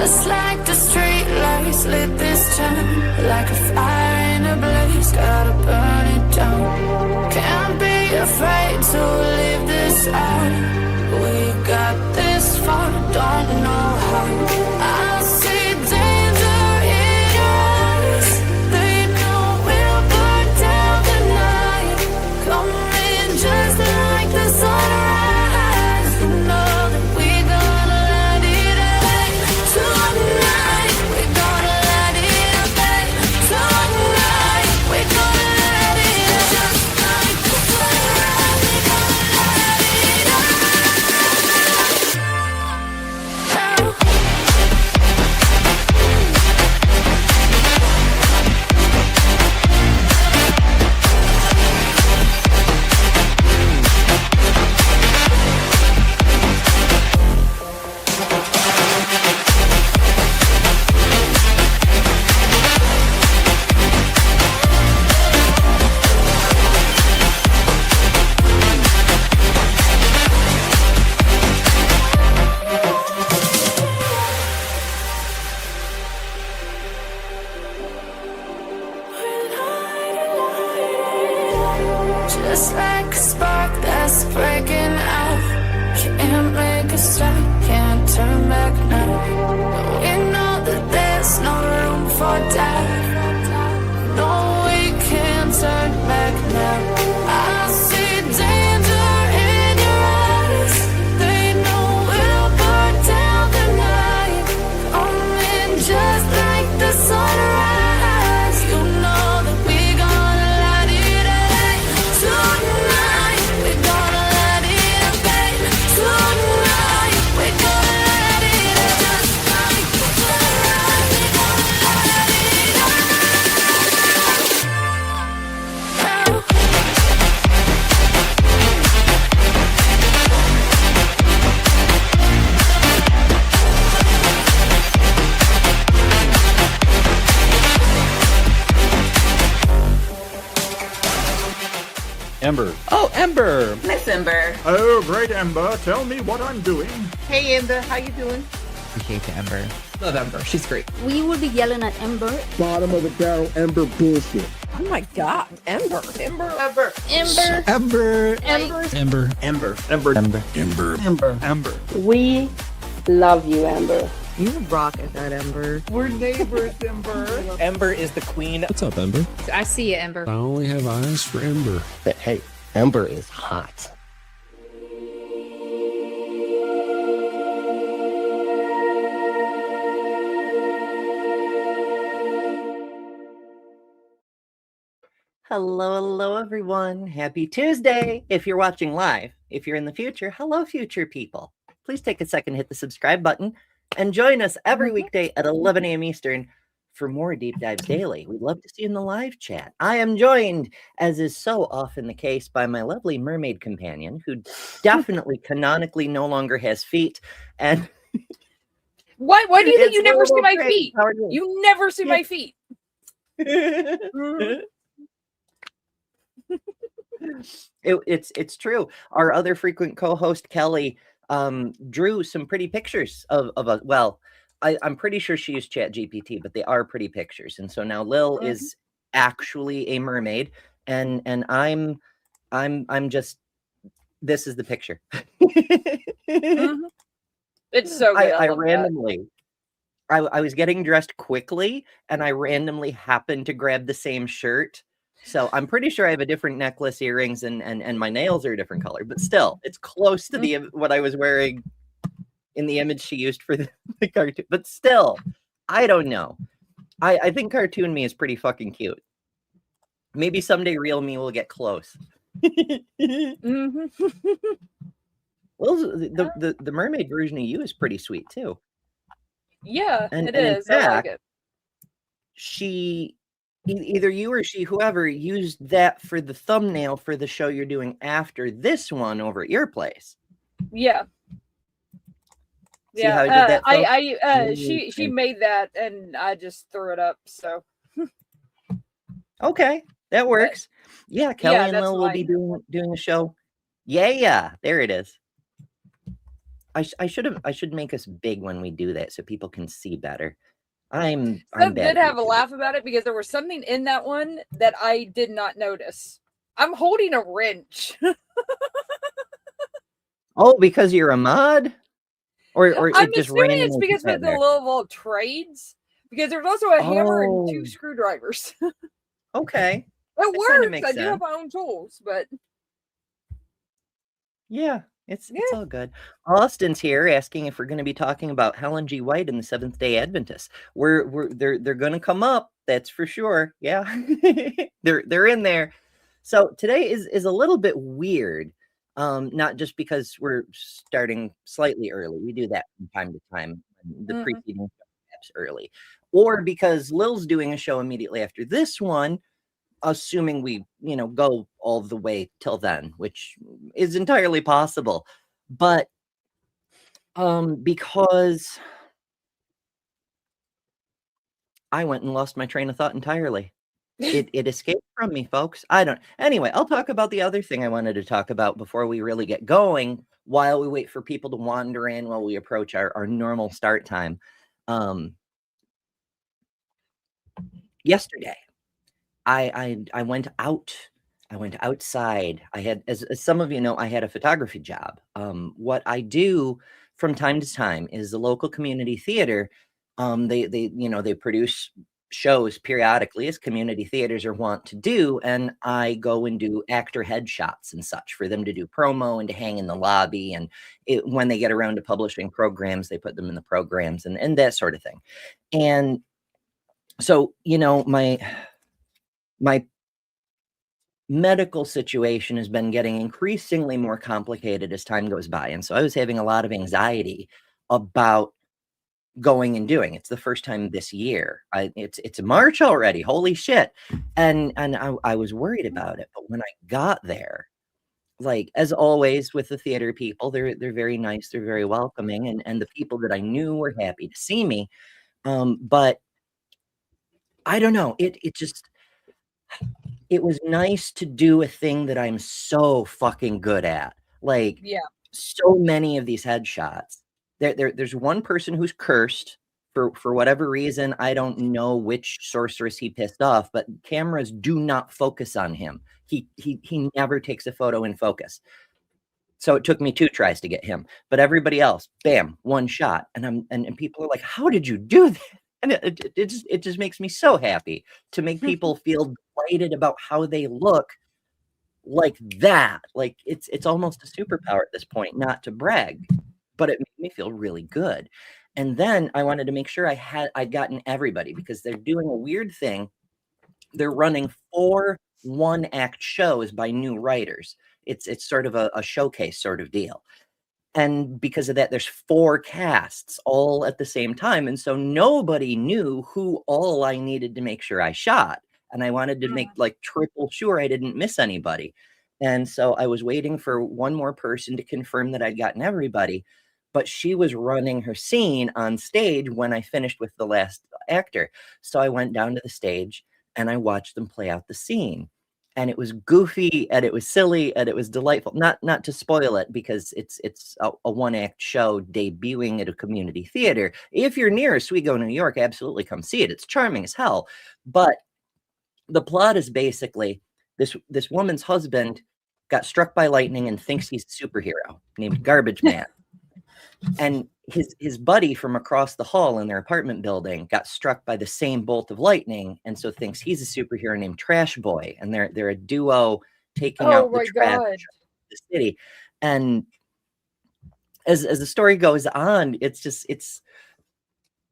Just like the street lights lit this town, like a fire in a blaze, gotta burn it down. Can't be afraid to leave this out. We got this far, don't know how. I see danger in your eyes. They know we'll burn down the night. Coming just like the sunrise. You know that we're gonna let it rain. Tonight, we're gonna let it rain. Tonight, we're gonna let it rain. Just like the sunrise, we're gonna let it rain. Just like a spark that's breaking out. Can't make a stop, can't turn back now. We know that there's no room for doubt. No, we can't turn back now. I see danger in your eyes. They know we'll burn down the night. Coming just like the sunrise. You know that we're gonna let it rain. Tonight, we're gonna let it rain. Tonight, we're gonna let it rain. Just like the sunrise, we're gonna let it rain. Ember. Oh, Ember. Miss Ember. Oh, great, Ember. Tell me what I'm doing. Hey, Ember. How you doing? Appreciate you, Ember. Love Ember. She's great. We will be yelling at Ember. Bottom of the barrel Ember bullshit. Oh my God, Ember. Ember. Ember. Ember. Ember. Ember. Ember. Ember. Ember. Ember. Ember. Ember. Ember. We love you, Ember. You rock at that, Ember. We're neighbors, Ember. Ember is the queen. What's up, Ember? I see you, Ember. I only have eyes for Ember. But hey, Ember is hot. Hello, everyone. Happy Tuesday. If you're watching live, if you're in the future, hello, future people. Please take a second, hit the subscribe button, and join us every weekday at 11 a.m. Eastern for more Deep Dives Daily. We'd love to see you in the live chat. I am joined, as is so often the case, by my lovely mermaid companion, who definitely canonically no longer has feet. And Why do you think you never see my great. feet? How are you? You never see my feet. It's true. Our other frequent co-host Kelly drew some pretty pictures of us. Well, I'm pretty sure she used ChatGPT, but they are pretty pictures. And so now Lil is actually a mermaid, and I'm just, this is the picture. It's so good. I randomly, I was getting dressed quickly, and I randomly happened to grab the same shirt. So I'm pretty sure I have a different necklace, earrings, and my nails are a different color, but still, it's close to the what I was wearing in the image she used for the cartoon. But still, I don't know. I think cartoon me is pretty fucking cute. Maybe someday real me will get close. Well, the mermaid version of you is pretty sweet too. Yeah, And it in is. I like fact, it. she, either you or she, whoever, used that for the thumbnail for the show you're doing after this one over at your place. Yeah. See how I did that, folks? She made that and I just threw it up. So Okay, that works. Yeah, Kelly and that's Lil will be doing the show. Yeah, there it is. I should make us big when we do that so people can see better. I'm Some bad did at have a YouTube. laugh about it because there was something in that one that I did not notice. I'm holding a wrench. Oh, because you're a mod? Or I'm it just assuming it's randomly because put that of the there? level of trades. Because there's also a hammer and 2 Oh, screwdrivers. okay. It That kind of works. makes I do have sense. my own tools, but Yeah, it's all good. Austin's here asking if we're going to be talking about Helen G. White and the Seventh-day Adventists. They're going to come up, that's for sure. Yeah, they're in there. So today is a little bit weird, not just because we're starting slightly early. We do that from time to time, the preceding steps early, or because Lil's doing a show immediately after this one, assuming we, go all the way till then, which is entirely possible. But because I went and lost my train of thought entirely. It escaped from me, folks. Anyway, I'll talk about the other thing I wanted to talk about before we really get going, while we wait for people to wander in, while we approach our normal start time. Yesterday, I went out. I went outside. I had, as some of you know, I had a photography job. What I do from time to time is the local community theater. They produce shows periodically, as community theaters are wont to do, and I go and do actor headshots and such for them to do promo and to hang in the lobby. And when they get around to publishing programs, they put them in the programs and that sort of thing. And so, my medical situation has been getting increasingly more complicated as time goes by. And so I was having a lot of anxiety about going and doing. It's the first time this year. It's March already. Holy shit. And I was worried about it. But when I got there, like as always with the theater people, they're very nice, they're very welcoming, and the people that I knew were happy to see me. But I don't know. It was nice to do a thing that I'm so fucking good at. Like, so many of these headshots. There's one person who's cursed for whatever reason. I don't know which sorceress he pissed off, but cameras do not focus on him. He never takes a photo in focus. So it took me 2 tries to get him, but everybody else, bam, 1 shot. And people are like, "How did you do that?" And it just makes me so happy to make people feel delighted about how they look like that. Like it's almost a superpower at this point, not to brag, but it made me feel really good. And then I wanted to make sure I'd gotten everybody, because they're doing a weird thing. They're running 4 one-act shows by new writers. It's sort of a showcase sort of deal. And because of that, there's 4 casts all at the same time. And so nobody knew who all I needed to make sure I shot. And I wanted to make like triple sure I didn't miss anybody. And so I was waiting for one more person to confirm that I'd gotten everybody. But she was running her scene on stage when I finished with the last actor. So I went down to the stage and I watched them play out the scene. And it was goofy and it was silly and it was delightful. Not to spoil it, because it's a one-act show debuting at a community theater. If you're near Oswego, New York, absolutely come see it. It's charming as hell. But the plot is basically this woman's husband got struck by lightning and thinks he's a superhero named Garbage Man. And his buddy from across the hall in their apartment building got struck by the same bolt of lightning, and so thinks he's a superhero named Trash Boy. And they're a duo taking out the trash of the city. And as the story goes on, it's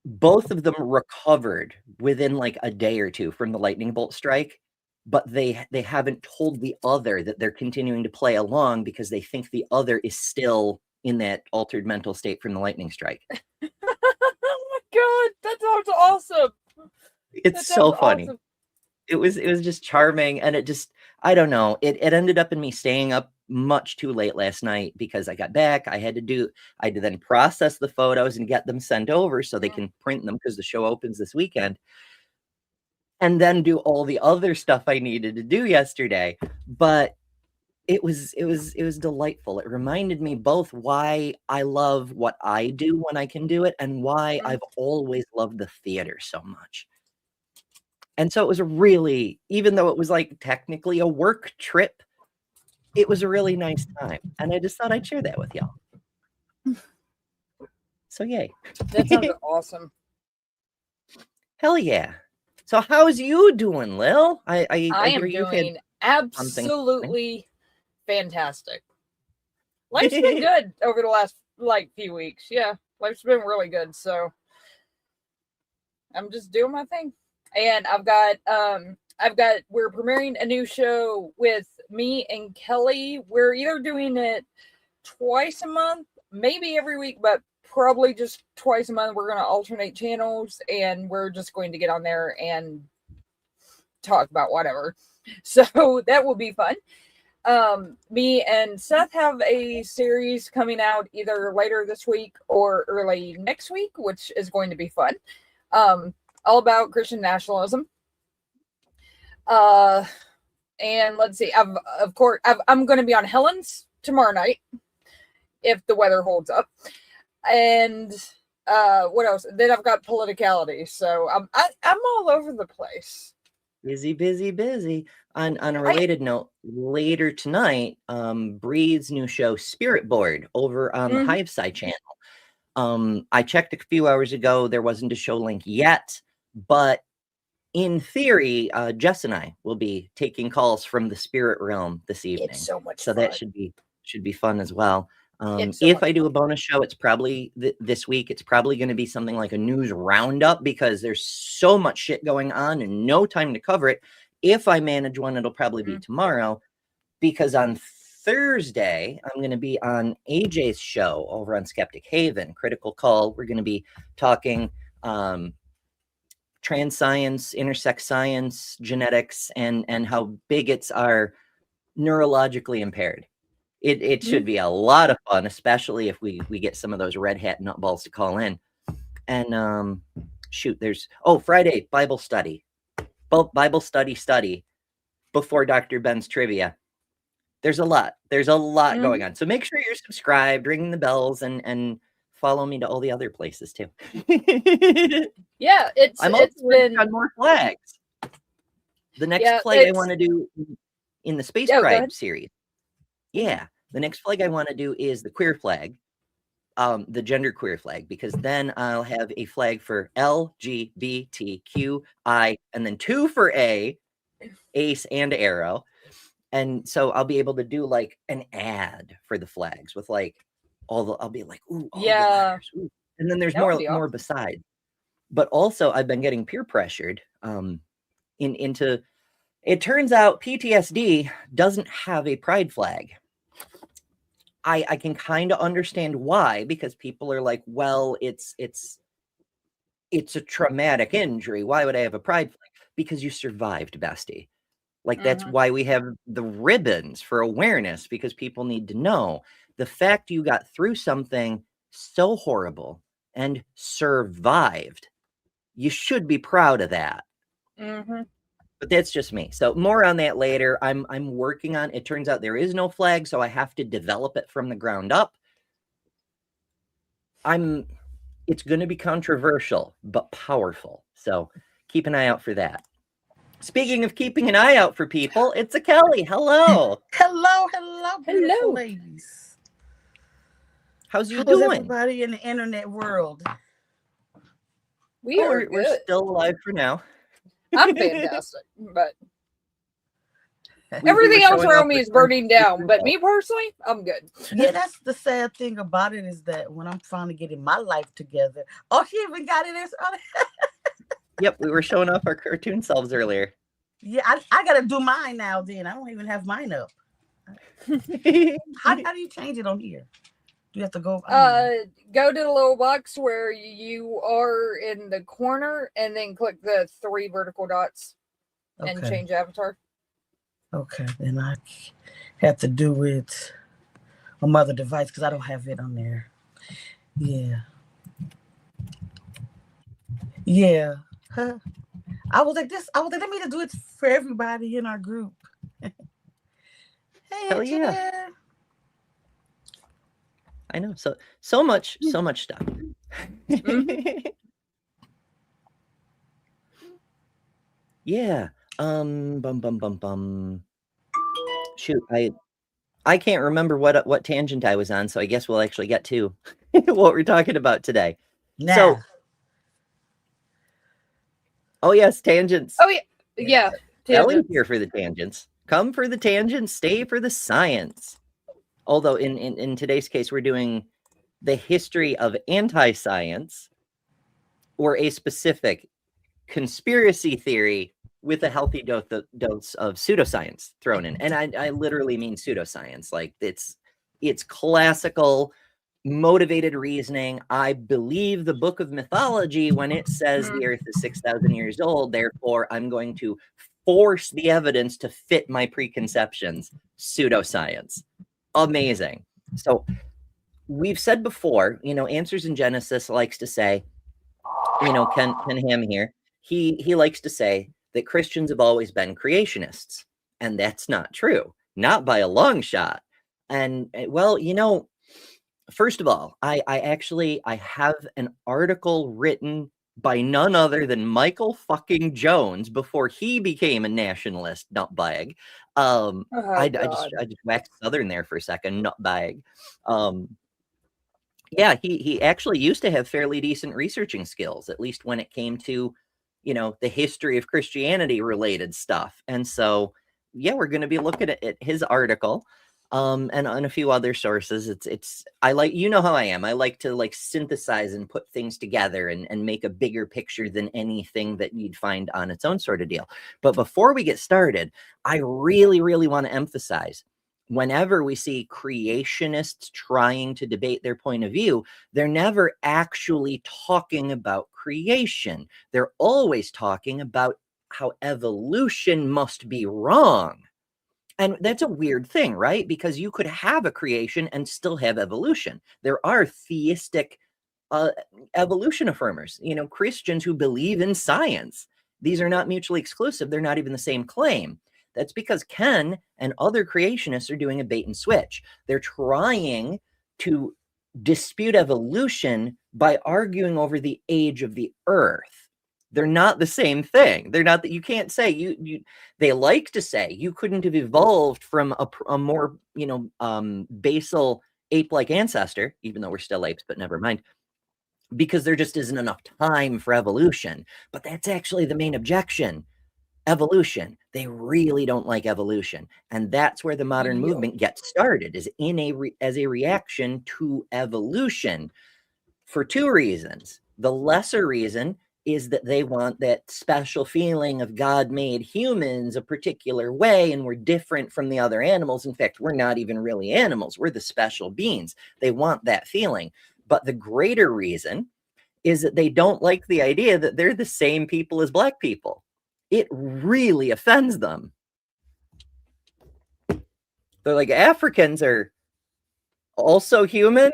both of them recovered within like a day or 2 from the lightning bolt strike, but they haven't told the other that they're continuing to play along, because they think the other is still in that altered mental state from the lightning strike. Oh my god, that sounds awesome. It's so funny. Awesome. It was just charming, and it just, I don't know, it ended up in me staying up much too late last night, because I got back, I had to then process the photos and get them sent over so they can print them, because the show opens this weekend, and then do all the other stuff I needed to do yesterday. But it was delightful. It reminded me both why I love what I do when I can do it, and why I've always loved the theater so much. And so it was a really, even though it was like technically a work trip, it was a really nice time. And I just thought I'd share that with y'all. So yay. That sounds awesome. Hell yeah. So how's you doing, Lil? I am hear you've had doing absolutely fantastic. Life's been good over the last few weeks. Yeah, life's been really good. So I'm just doing my thing. And we're premiering a new show with me and Kelly. We're either doing it twice a month, maybe every week, but probably just twice a month. We're going to alternate channels, and we're just going to get on there and talk about whatever. So that will be fun. Me and Seth have a series coming out either later this week or early next week, which is going to be fun. All about Christian nationalism. And let's see, I'm going to be on Helen's tomorrow night if the weather holds up. And what else? Then I've got politicality. So I'm all over the place. Busy. On a related note, later tonight, Bree's new show Spirit Board over on the Hiveside channel. I checked a few hours ago. There wasn't a show link yet, but in theory, Jess and I will be taking calls from the spirit realm this evening. It's so much fun. That should be fun as well. If I do a bonus show, it's probably this week. It's probably going to be something like a news roundup because there's so much shit going on and no time to cover it. If I manage one, it'll probably be tomorrow, because on Thursday, I'm going to be on AJ's show over on Skeptic Haven, Critical Call. We're going to be talking trans science, intersex science, genetics, and how bigots are neurologically impaired. It should be a lot of fun, especially if we get some of those red hat nutballs to call in. And there's Friday Bible study. Bible study before Dr. Ben's trivia. There's a lot going on. So make sure you're subscribed, ring the bells, and follow me to all the other places too. Yeah, I'm also working on more flags. The next flag I want to do in the Space Pride series. Yeah, the next flag I want to do is the queer flag, the gender queer flag, because then I'll have a flag for LGBTQI and then 2 for A, ace and arrow. And so I'll be able to do like an ad for the flags with like I'll be like, ooh, all the letters, ooh. And then there's more beside. But also I've been getting peer pressured into, it turns out PTSD doesn't have a pride flag. I can kind of understand why, because people are like, well, it's a traumatic injury. Why would I have a pride flag? Because you survived, bestie. Like, that's why we have the ribbons for awareness, because people need to know the fact you got through something so horrible and survived. You should be proud of that. But that's just me. So more on that later. I'm working on, it turns out there is no flag, so I have to develop it from the ground up. It's going to be controversial, but powerful. So keep an eye out for that. Speaking of keeping an eye out for people, it's a Kelly. Hello. Hello, ladies. How's you doing? Everybody in the internet world? We're still alive for now. I'm fantastic, but everything else around me is burning down. But me personally, I'm good. Yeah, that's the sad thing about it, is that when I'm finally getting my life together. Oh, she even got it. Yep, we were showing off our cartoon selves earlier. Yeah, I gotta do mine now. Then I don't even have mine up. How do you change it on here? Do you have to go? Go to the little box where you are in the corner, and then click the 3 vertical dots and change avatar. Okay, then I have to do it on my other device because I don't have it on there. Yeah. Huh. I was like, let me just do it for everybody in our group. Hey, Hell yeah. engineer. I know. So much stuff. Yeah. Shoot, I can't remember what tangent I was on, so I guess we'll actually get to what we're talking about today. Now. So, oh yes, tangents. Oh yeah. Ellie's here for the tangents. Come for the tangents, stay for the science. Although in today's case, we're doing the history of anti-science or a specific conspiracy theory with a healthy dose of pseudoscience thrown in. And I literally mean pseudoscience. Like it's classical motivated reasoning. I believe the book of mythology when it says the earth is 6,000 years old. Therefore, I'm going to force the evidence to fit my preconceptions. Pseudoscience. Amazing. So we've said before, Answers in Genesis likes to say, Ken Ham here, he likes to say that Christians have always been creationists. And that's not true. Not by a long shot. And well, first of all, I have an article written by none other than Michael fucking Jones before he became a nationalist nutbag. I just waxed Southern there for a second, nutbag. Yeah, he actually used to have fairly decent researching skills, at least when it came to, the history of Christianity related stuff. And so, yeah, we're going to be looking at his article. And on a few other sources. I like, how I am. I like to synthesize and put things together and make a bigger picture than anything that you'd find on its own sort of deal. But before we get started, I really, really want to emphasize, whenever we see creationists trying to debate their point of view, they're never actually talking about creation. They're always talking about how evolution must be wrong. And that's a weird thing, right? Because you could have a creation and still have evolution. There are theistic evolution affirmers, Christians who believe in science. These are not mutually exclusive. They're not even the same claim. That's because Ken and other creationists are doing a bait and switch. They're trying to dispute evolution by arguing over the age of the earth. They're not the same thing. They're not that you can't say they like to say you couldn't have evolved from a more, basal ape-like ancestor, even though we're still apes, but never mind, because there just isn't enough time for evolution. But that's actually the main objection. Evolution. They really don't like evolution. And that's where the modern movement gets started, is as a reaction to evolution for two reasons. The lesser reason is that they want that special feeling of God made humans a particular way and we're different from the other animals. In fact, we're not even really animals. We're the special beings. They want that feeling. But the greater reason is that they don't like the idea that they're the same people as Black people. It really offends them. They're like, Africans are also human?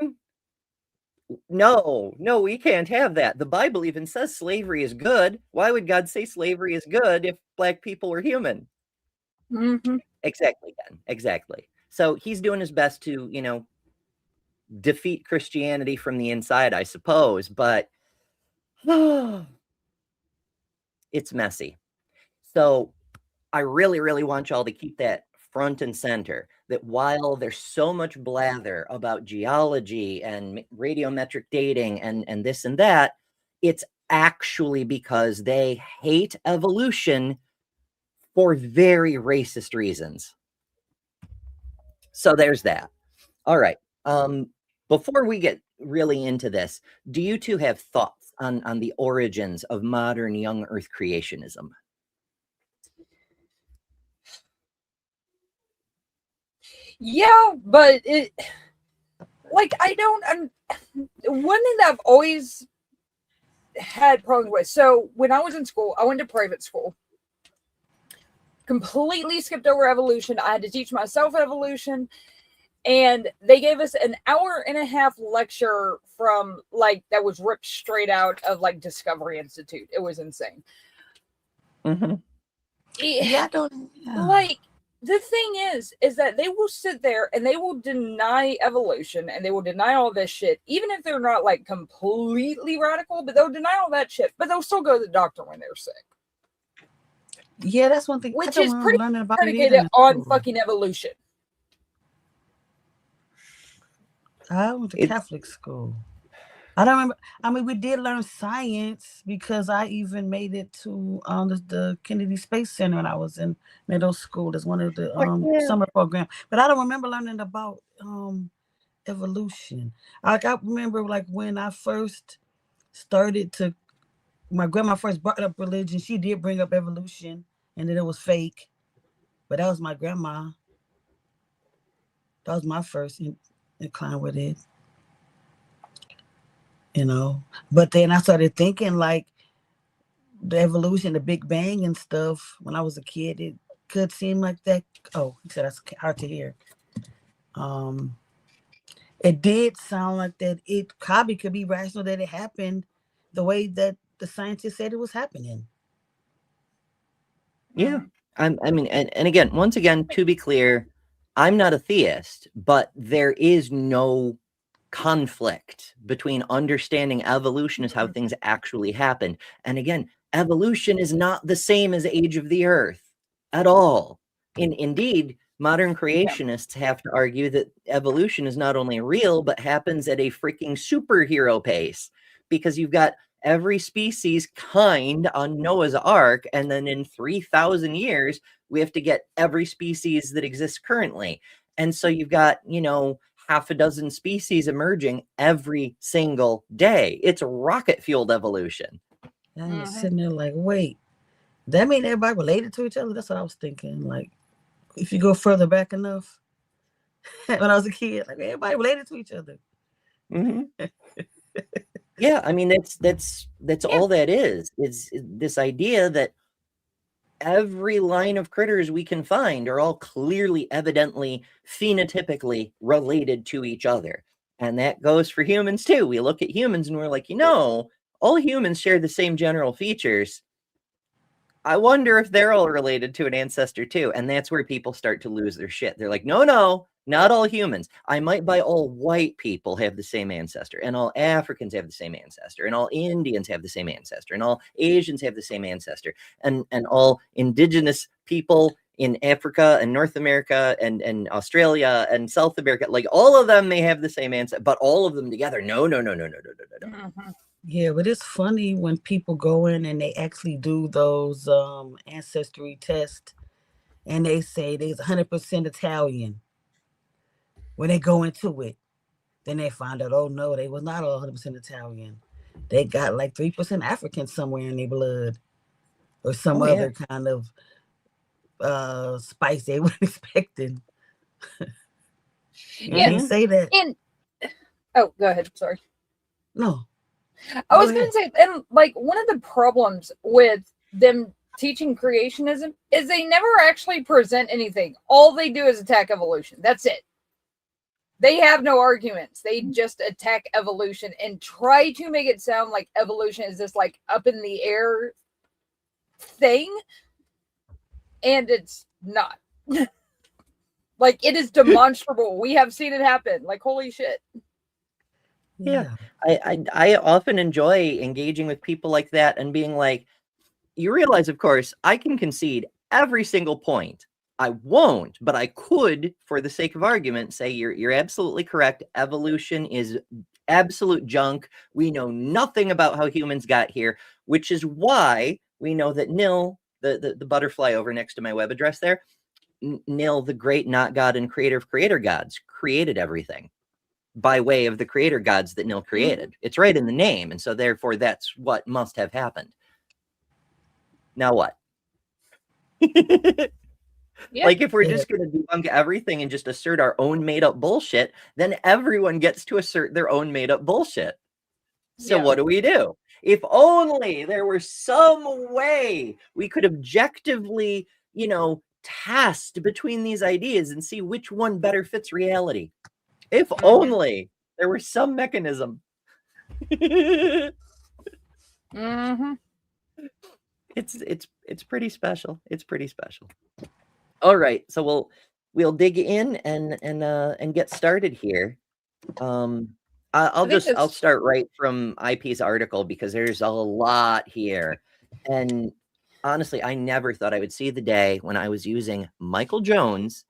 No, we can't have that. The Bible even says slavery is good. Why would God say slavery is good if Black people were human? Mm-hmm. Exactly, Ken. Exactly. So he's doing his best to, defeat Christianity from the inside, I suppose, but it's messy. So I really, really want y'all to keep that front and center, that while there's so much blather about geology and radiometric dating and this and that, it's actually because they hate evolution for very racist reasons. So there's that. All right. Before we get really into this, do you two have thoughts on the origins of modern young Earth creationism? Yeah, but I don't. One thing that I've always had problems with. So when I was in school, I went to private school. Completely skipped over evolution. I had to teach myself evolution, and they gave us an 1.5-hour lecture from that was ripped straight out of Discovery Institute. It was insane. Mm-hmm. the thing is that they will sit there and they will deny evolution and they will deny all this shit, even if they're not like completely radical, but they'll deny all that shit, but they'll still go to the doctor when they're sick. Yeah, that's one thing. Which is pretty learning about predicated on fucking evolution. I went to Catholic school. I don't remember. I mean, we did learn science because I even made it to the Kennedy Space Center when I was in middle school as one of the summer program. But I don't remember learning about evolution. I remember like when I first started to, my grandma first brought up religion. She did bring up evolution, and then it was fake. But that was my grandma. That was my first incline with it. You know, but then I started thinking like the evolution, the Big Bang and stuff. When I was a kid, it could seem like that. Oh, he said that's hard to hear. It did sound like that. It probably could be rational that it happened the way that the scientists said it was happening. Yeah, I mean, and again, once again, to be clear, I'm not a theist, but there is no conflict between understanding evolution as how things actually happen. And again, evolution is not the same as age of the earth at all. Indeed, modern creationists have to argue that evolution is not only real, but happens at a freaking superhero pace, because you've got every species kind on Noah's Ark, and then in 3,000 years, we have to get every species that exists currently. And so you've got, you know, half a dozen species emerging every single day. It's rocket-fueled evolution. And you're sitting there like, wait, that mean everybody related to each other? That's what I was thinking. Like, if you go further back enough, when I was a kid, like everybody related to each other. Mm-hmm. Yeah, I mean that's all that is. It's this idea that every line of critters we can find are all clearly, evidently, phenotypically related to each other. And that goes for humans too. We look at humans and we're like, you know, all humans share the same general features. I wonder if they're all related to an ancestor too. And that's where people start to lose their shit. They're like, no, not all humans. I might buy all white people have the same ancestor, and all Africans have the same ancestor, and all Indians have the same ancestor, and all Asians have the same ancestor, and all indigenous people in Africa and North America and Australia and South America, like all of them may have the same ancestor, but all of them together, no. Mm-hmm. Yeah, but it's funny when people go in and they actually do those ancestry tests, and they say they're 100% Italian. When they go into it, then they find out, oh no, they was not all 100% Italian. They got like 3% African somewhere in their blood, or some other kind of spice they weren't expecting. Yeah, you say that. Oh, go ahead. Sorry. No. I was going to say, and like one of the problems with them teaching creationism is they never actually present anything. All they do is attack evolution. That's it. They have no arguments. They just attack evolution and try to make it sound like evolution is this like up in the air thing. And it's not. Like, it is demonstrable. We have seen it happen. Like, holy shit. Yeah. I often enjoy engaging with people like that and being like, you realize, of course, I can concede every single point. I won't, but I could, for the sake of argument, say you're absolutely correct. Evolution is absolute junk. We know nothing about how humans got here, which is why we know that Nil, the butterfly over next to my web address there, Nil, the great not God and creator of creator gods, created everything by way of the creator gods that Nil created. It's right in the name, and so therefore that's what must have happened. Now what? Yeah. Like, if we're just going to debunk everything and just assert our own made-up bullshit, then everyone gets to assert their own made-up bullshit. So what do we do? If only there were some way we could objectively, you know, test between these ideas and see which one better fits reality. If only there were some mechanism. Mm-hmm. It's pretty special. It's pretty special. All right, so we'll dig in and get started here. I'll start right from IP's article because there's a lot here, and honestly, I never thought I would see the day when I was using Michael Jones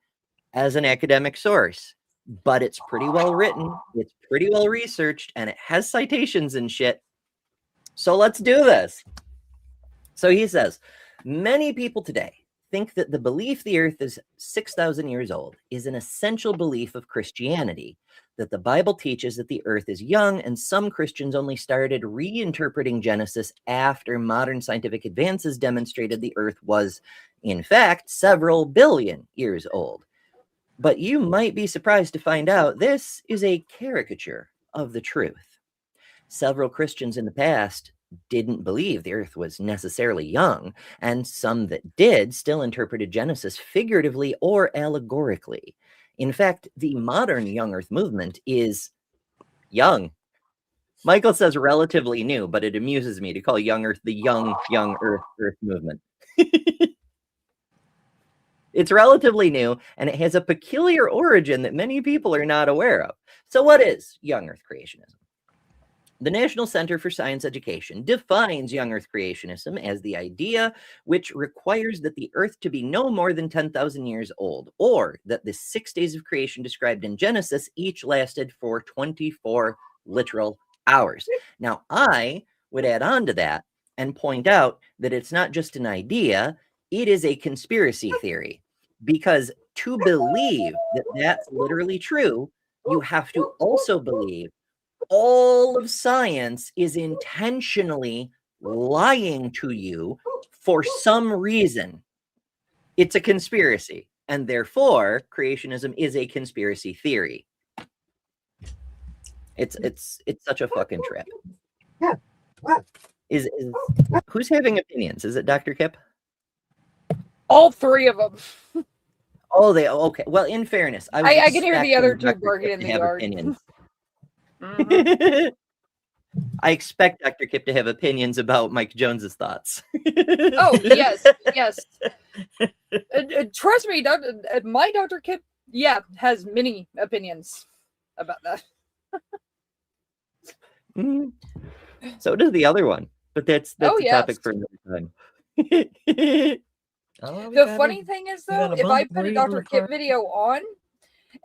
as an academic source, but it's pretty well written, it's pretty well researched, and it has citations and shit. So let's do this. So he says, many people today think that the belief the earth is 6,000 years old is an essential belief of Christianity, that the Bible teaches that the earth is young, and some Christians only started reinterpreting Genesis after modern scientific advances demonstrated the earth was, in fact, several billion years old. But you might be surprised to find out this is a caricature of the truth. Several Christians in the past didn't believe the earth was necessarily young, and some that did still interpreted Genesis figuratively or allegorically. In fact, the modern young earth movement is young. Michael says relatively new, but it amuses me to call young earth the young earth movement. It's relatively new, and it has a peculiar origin that many people are not aware of. So what is young earth creationism? The National Center for Science Education defines young earth creationism as the idea which requires that the earth to be no more than 10,000 years old, or that the 6 days of creation described in Genesis each lasted for 24 literal hours. Now, I would add on to that and point out that it's not just an idea, it is a conspiracy theory, because to believe that that's literally true, you have to also believe all of science is intentionally lying to you for some reason. It's a conspiracy, and therefore creationism is a conspiracy theory. It's such a fucking trip. Is who's having opinions? Is it Dr. Kip? All three of them. Oh, okay. Well, in fairness, I can hear the other two barking in the yard. Mm-hmm. I expect Dr. Kip to have opinions about Mike Jones's thoughts. Oh, yes. Trust me, my Dr. Kip, has many opinions about that. So does the other one, but that's a topic for another time. The funny thing is, though, if I put a Dr. Kip video on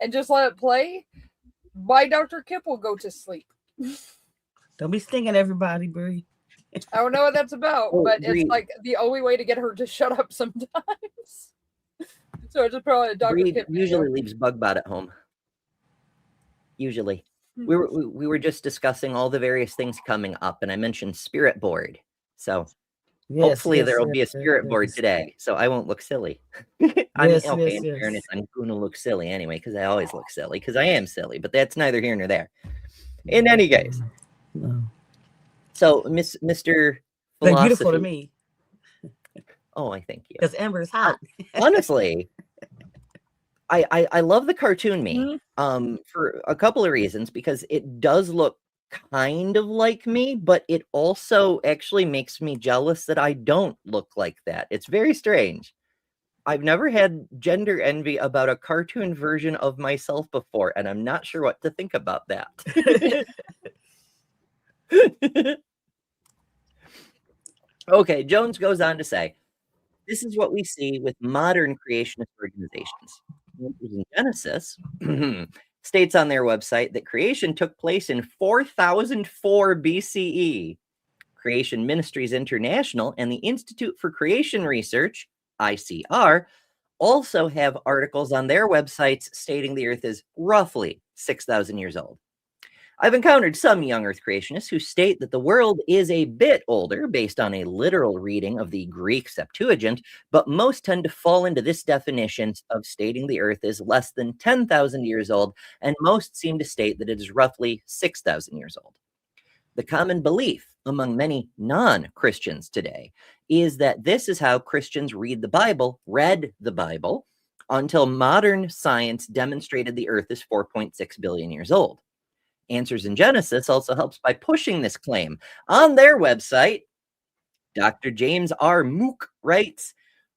and just let it play, my Dr. Kip will go to sleep. Don't be stinging everybody, Bree. I don't know what that's about, but it's like the only way to get her to shut up sometimes. So it's probably a Dr. Kip usually leaves Bugbot at home. Usually. We were just discussing all the various things coming up, and I mentioned Spirit Board. So hopefully there will be a Spirit Board today, so I won't look silly. In fairness, I'm going to look silly anyway, because I always look silly, because I am silly, but that's neither here nor there. In any case. No. So, Mr. They're beautiful to me. Oh, I thank you. Because Ember's hot. Honestly, I love the cartoon me for a couple of reasons, because it does look kind of like me, but it also actually makes me jealous that I don't look like that. It's very strange. I've never had gender envy about a cartoon version of myself before, and I'm not sure what to think about that. Okay, Jones goes on to say, this is what we see with modern creationist organizations. In Genesis states on their website that creation took place in 4004 BCE. Creation Ministries International and the Institute for Creation Research, ICR, also have articles on their websites stating the earth is roughly 6,000 years old. I've encountered some young earth creationists who state that the world is a bit older based on a literal reading of the Greek Septuagint, but most tend to fall into this definition of stating the earth is less than 10,000 years old, and most seem to state that it is roughly 6,000 years old. The common belief among many non-Christians today is that this is how Christians read the Bible, until modern science demonstrated the earth is 4.6 billion years old. Answers in Genesis also helps by pushing this claim. On their website, Dr. James R. Mook writes,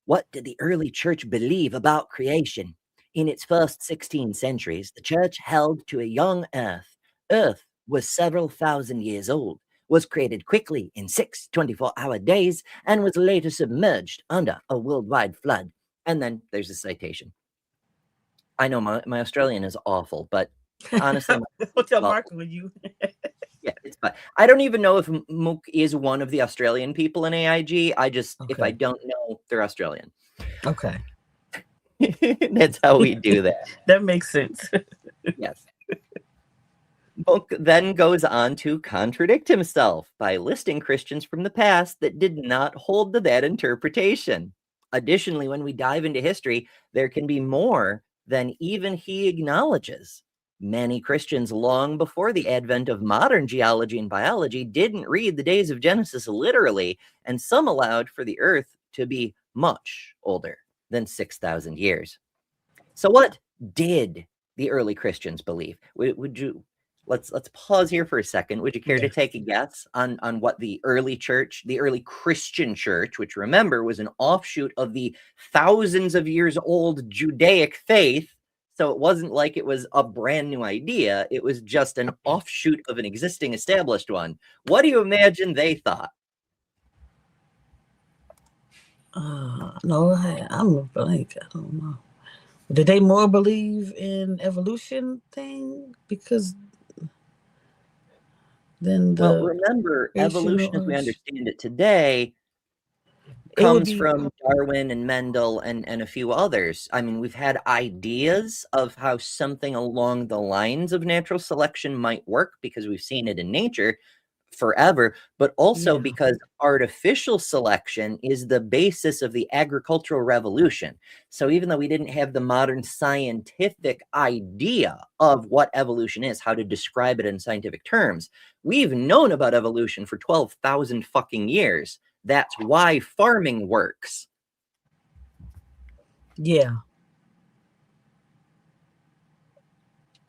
What did the early church believe about creation? In its first 16 centuries, the church held to a young earth. Earth was several thousand years old, was created quickly in 6 24-hour days, and was later submerged under a worldwide flood. And then there's a citation. I know my Australian is awful, but honestly, what's up, Mark? When you yeah, it's fine. I don't even know if Mook is one of the Australian people in AIG. I just, if I don't know, they're Australian. Okay. That's how we do that. That makes sense. Yes. Mook then goes on to contradict himself by listing Christians from the past that did not hold to that interpretation. Additionally, when we dive into history, there can be more than even he acknowledges. Many Christians, long before the advent of modern geology and biology, didn't read the days of Genesis literally, and some allowed for the earth to be much older than 6,000 years. So what did the early Christians believe? Would you let's pause here for a second. Would you care to take a guess on what the early church, the early Christian church, which remember was an offshoot of the thousands of years old Judaic faith? So it wasn't like it was a brand new idea. It was just an offshoot of an existing established one. What do you imagine they thought? No, I'm a blank. I don't know. Did they more believe in evolution thing? Because then well, remember, evolution as we understand it today comes from Darwin and Mendel and a few others. I mean, we've had ideas of how something along the lines of natural selection might work because we've seen it in nature forever, but also because artificial selection is the basis of the agricultural revolution. So even though we didn't have the modern scientific idea of what evolution is, how to describe it in scientific terms, we've known about evolution for 12,000 fucking years. That's why farming works. Yeah.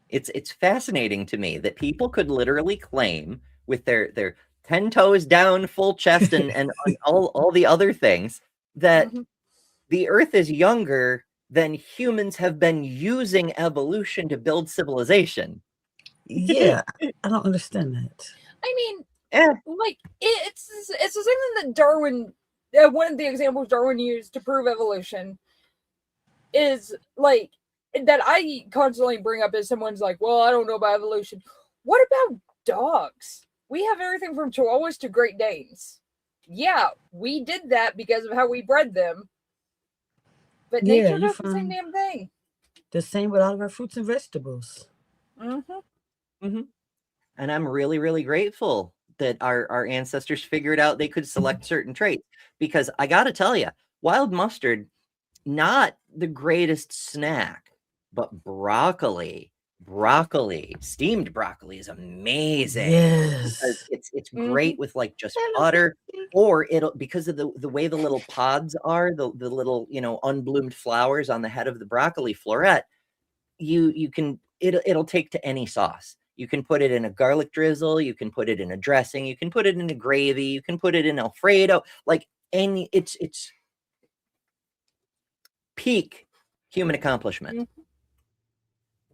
It's fascinating to me that people could literally claim with their 10 toes down, full chest, and all the other things that the earth is younger than humans have been using evolution to build civilization. Yeah, I don't understand that. I mean, like it's the same thing that Darwin, one of the examples Darwin used to prove evolution is like that I constantly bring up as someone's like, well, I don't know about evolution. What about dogs? We have everything from Chihuahuas to Great Danes. Yeah, we did that because of how we bred them. But nature does the same damn thing. The same with all of our fruits and vegetables. And I'm really, really grateful that our ancestors figured out they could select certain traits. Because I got to tell you, wild mustard, not the greatest snack, but broccoli, steamed broccoli is amazing. Yes. Because it's great with like just butter, or it'll, because of the way the little pods are, the little, unbloomed flowers on the head of the broccoli floret, you can, it'll take to any sauce. You can put it in a garlic drizzle, you can put it in a dressing, you can put it in a gravy, you can put it in Alfredo, like it's peak human accomplishment.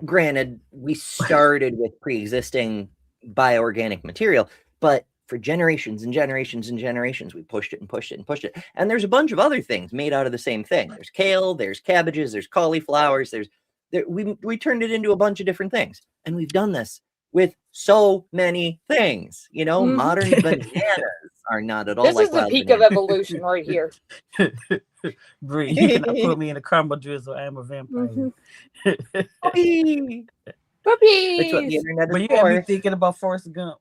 Granted, we started with pre-existing bioorganic material, but for generations and generations and generations, we pushed it and pushed it and pushed it. And there's a bunch of other things made out of the same thing. There's kale, there's cabbages, there's cauliflowers, we turned it into a bunch of different things. And we've done this with so many things. Modern bananas are not at all this like is the peak of evolution right here. Bree, you cannot put me in a caramel drizzle. I am a vampire. Puppies! That's what the internet is But you for. got me thinking about Forrest Gump.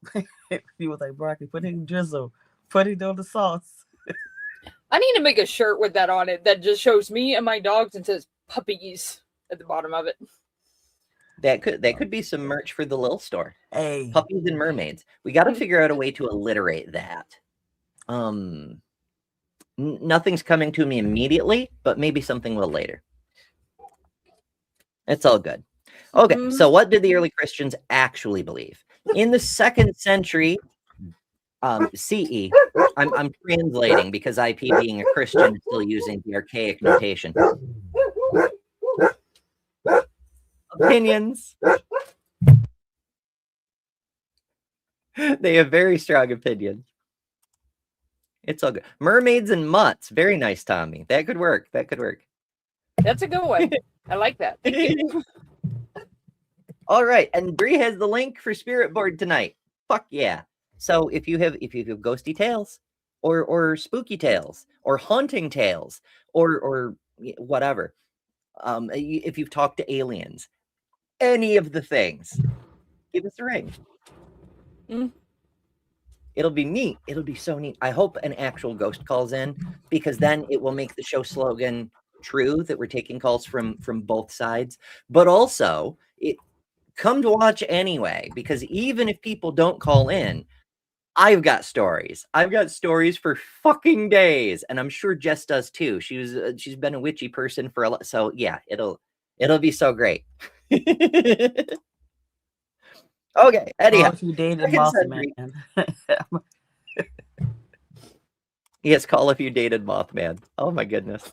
He was like, broccoli, put it in drizzle, put it on the sauce. I need to make a shirt with that on it that just shows me and my dogs and says puppies at the bottom of it. That could be some merch for the Lil store. Hey, Puppies and mermaids. We got to figure out a way to alliterate that. Nothing's coming to me immediately, but maybe something will later. It's all good. Okay, so what did the early Christians actually believe? In the 2nd century, CE. I'm translating because IP, being a Christian, is still using the archaic notation. Opinions. They have very strong opinions. It's all good. Mermaids and mutts. Very nice, Tommy. That could work. That could work. That's a good one. I like that. Thank you. All right, and Bree has the link for Spirit Board tonight. Fuck yeah! So if you have ghosty tales, or spooky tales, or haunting tales, or whatever, if you've talked to aliens, any of the things, give us a ring. It'll be neat. It'll be so neat. I hope an actual ghost calls in, because then it will make the show slogan true, that we're taking calls from both sides. But also, come to watch anyway, because even if people don't call in, I've got stories. I've got stories for fucking days, and I'm sure Jess does too. She's been a witchy person for a lot. So yeah, it'll be so great. Okay, anyhow. If you dated Mothman. Yes, call if you dated Mothman. Oh my goodness.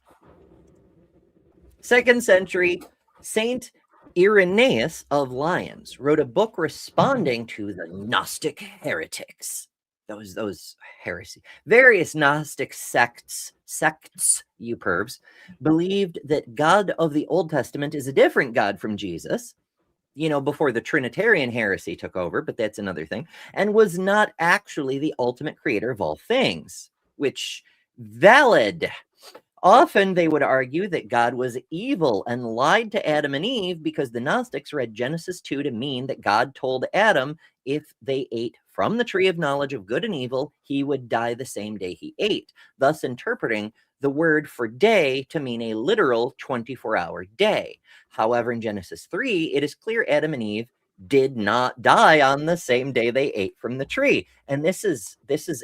2nd century, Saint Irenaeus of Lyons wrote a book responding to the Gnostic heretics. Those heresy. Various Gnostic sects, you pervs, believed that God of the Old Testament is a different God from Jesus, before the Trinitarian heresy took over, but that's another thing, and was not actually the ultimate creator of all things, which valid. Often they would argue that God was evil and lied to Adam and Eve, because the Gnostics read Genesis 2 to mean that God told Adam if they ate from the tree of knowledge of good and evil, he would die the same day he ate, thus interpreting the word for day to mean a literal 24-hour day. However, in Genesis 3, it is clear Adam and Eve did not die on the same day they ate from the tree. And this is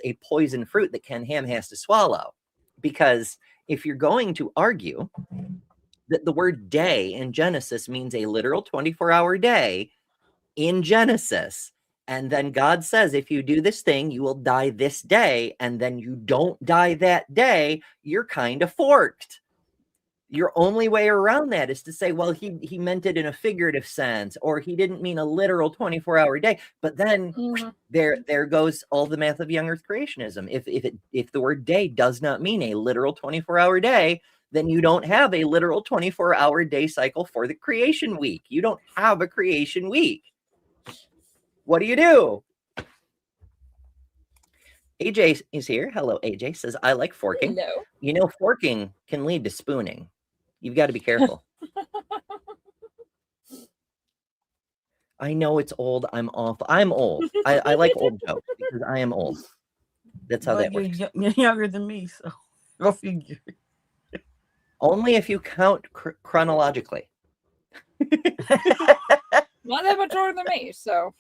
a poison fruit that Ken Ham has to swallow, because if you're going to argue that the word day in Genesis means a literal 24-hour day in Genesis, and then God says, if you do this thing, you will die this day, and then you don't die that day, you're kind of forked. Your only way around that is to say, well, he meant it in a figurative sense, or he didn't mean a literal 24-hour day. But then there goes all the math of young earth creationism. If the word day does not mean a literal 24-hour day, then you don't have a literal 24-hour day cycle for the creation week. You don't have a creation week. What do? AJ is here. Hello, AJ. Says, I like forking. Hello. Forking can lead to spooning. You've got to be careful. I know it's old. I'm off. I'm old. I like old jokes because I am old. That's how that works. You're younger than me, so go figure. Only if you count chronologically. Not that much older than me, so.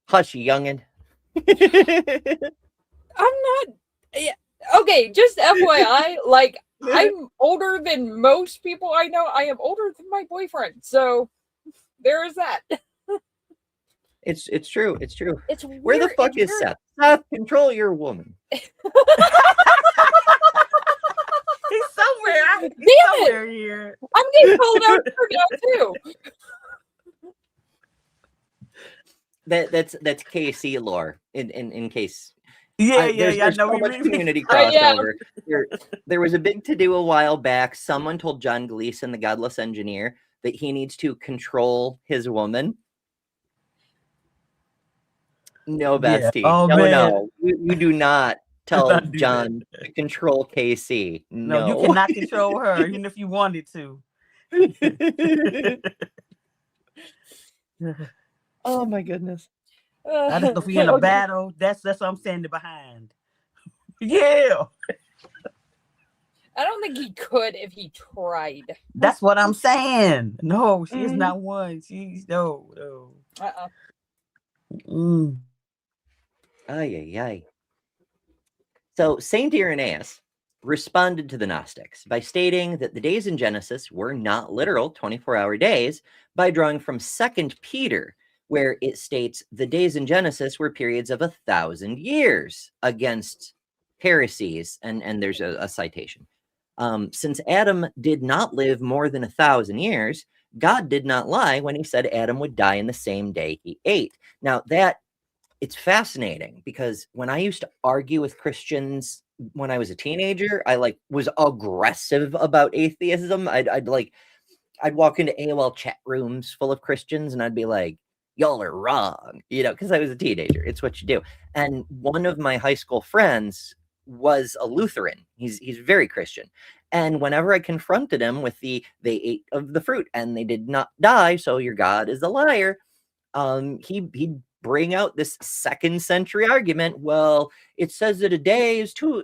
Hush, youngin'. I'm not. Yeah. Okay, just FYI, like, I'm older than most people I know. I am older than my boyfriend, so there is that. It's true. It's true. It's weird. Where the fuck is Seth? Seth, control your woman. He's somewhere. Damn it! Here. I'm getting called out for now too. That's KC lore. In case. There's so much community crossover. There was a big to-do a while back. Someone told John Gleason, the godless engineer, that he needs to control his woman. No, bestie. No. You do not tell John to control KC. No, you cannot control her, even if you wanted to. Oh my goodness. I don't know if we're in a battle. That's what I'm standing behind. Yeah. I don't think he could if he tried. That's what I'm saying. No, she is not one. She's no. Ay. So Saint Irenaeus responded to the Gnostics by stating that the days in Genesis were not literal 24-hour days by drawing from 2 Peter, where it states the days in Genesis were periods of 1,000 years against heresies, and there's a citation. Since Adam did not live more than 1,000 years, God did not lie when he said Adam would die in the same day he ate. Now it's fascinating, because when I used to argue with Christians when I was a teenager, I was aggressive about atheism. I'd walk into AOL chat rooms full of Christians and I'd be like, y'all are wrong, because I was a teenager. It's what you do. And one of my high school friends was a Lutheran. He's very Christian. And whenever I confronted him with they ate of the fruit and they did not die, so your God is a liar, he'd bring out this 2nd century argument. Well, it says that a day is to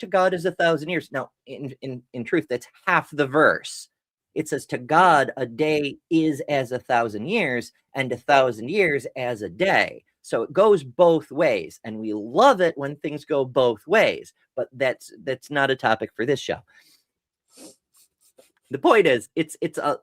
God as 1,000 years. Now, in truth, that's half the verse. It says to God a day is as 1,000 years, and 1,000 years as a day. So it goes both ways, and we love it when things go both ways. But that's not a topic for this show. The point is, it's a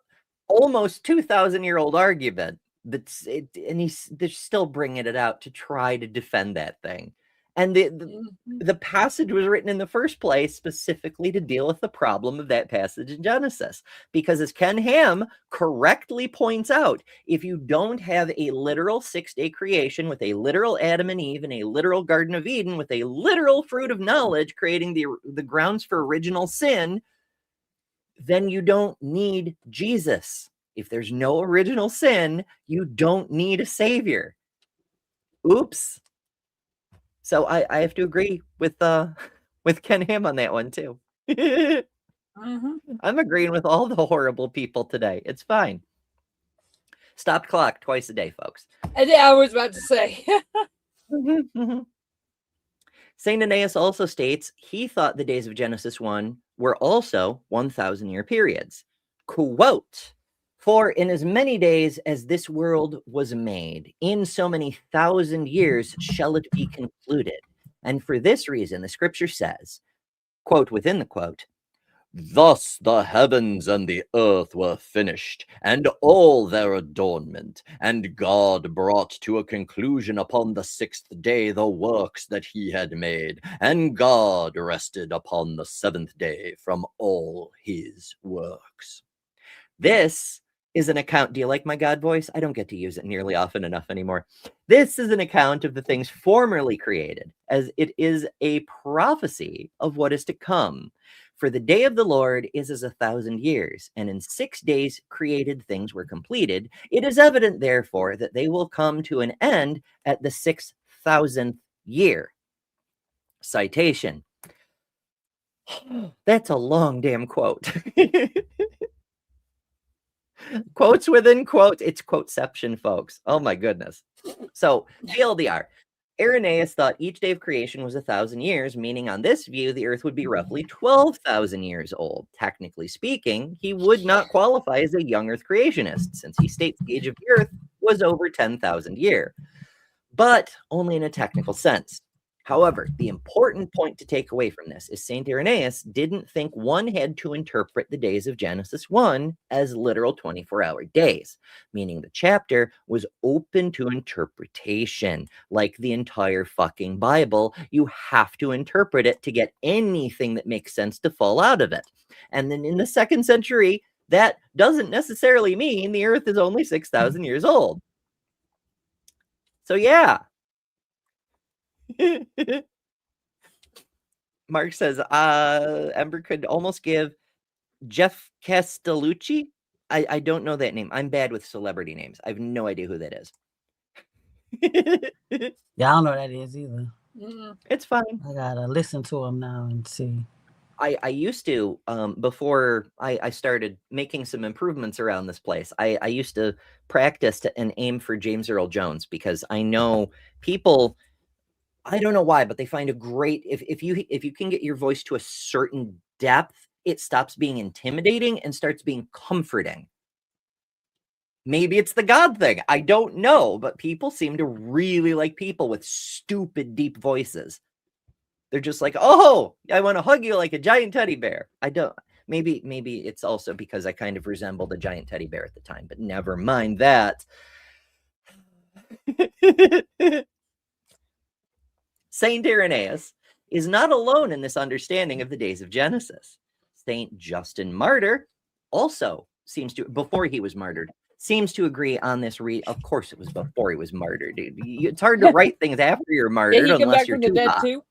almost 2,000-year-old argument. And they're still bringing it out to try to defend that thing. And the passage was written in the first place specifically to deal with the problem of that passage in Genesis. Because as Ken Ham correctly points out, if you don't have a literal 6-day creation with a literal Adam and Eve and a literal Garden of Eden with a literal fruit of knowledge creating the grounds for original sin, then you don't need Jesus. If there's no original sin, you don't need a savior. Oops. So I have to agree with Ken Ham on that one too. I'm agreeing with all the horrible people today. It's fine. Stop clock twice a day, folks. Yeah, I was about to say. St. Aeneas also states he thought the days of Genesis 1 were also 1,000-year periods. Quote, "For in as many days as this world was made, in so many 1,000 years shall it be concluded. And for this reason, the scripture says," quote within the quote, "Thus the heavens and the earth were finished, and all their adornment. And God brought to a conclusion upon the 6th day the works that he had made. And God rested upon the 7th day from all his works." This is an account. Do you like my God voice? I don't get to use it nearly often enough anymore. This is an account of the things formerly created, as it is a prophecy of what is to come. For the day of the Lord is as 1,000 years, and in 6 days created things were completed. It is evident, therefore, that they will come to an end at the 6,000th year. Citation. That's a long damn quote. Quotes within quotes. It's quoteception, folks. Oh my goodness. So TLDR. Irenaeus thought each day of creation was 1,000 years, meaning on this view, the earth would be roughly 12,000 years old. Technically speaking, he would not qualify as a young earth creationist, since he states the age of the earth was over 10,000 years, but only in a technical sense. However, the important point to take away from this is St. Irenaeus didn't think one had to interpret the days of Genesis 1 as literal 24-hour days, meaning the chapter was open to interpretation. Like the entire fucking Bible, you have to interpret it to get anything that makes sense to fall out of it. And then in the 2nd century, that doesn't necessarily mean the earth is only 6,000 years old. So yeah. Mark says Ember could almost give Jeff Castellucci. I don't know that name. I'm bad with celebrity names. I have no idea who that is. Yeah, I don't know what that is either. It's fine. I gotta listen to him now and see. I used to, before I started making some improvements around this place, I used to practice and aim for James Earl Jones, because I know people, I don't know why, but they find a great, if you can get your voice to a certain depth, it stops being intimidating and starts being comforting. Maybe it's the God thing. I don't know, but people seem to really like people with stupid deep voices. They're just like, oh, I want to hug you like a giant teddy bear. I don't. Maybe it's also because I kind of resembled a giant teddy bear at the time, but never mind that. Saint Irenaeus is not alone in this understanding of the days of Genesis. Saint Justin Martyr also seems to, before he was martyred, seems to agree on this Of course it was before he was martyred, dude. It's hard to write things after you're martyred unless you're too hot. Too?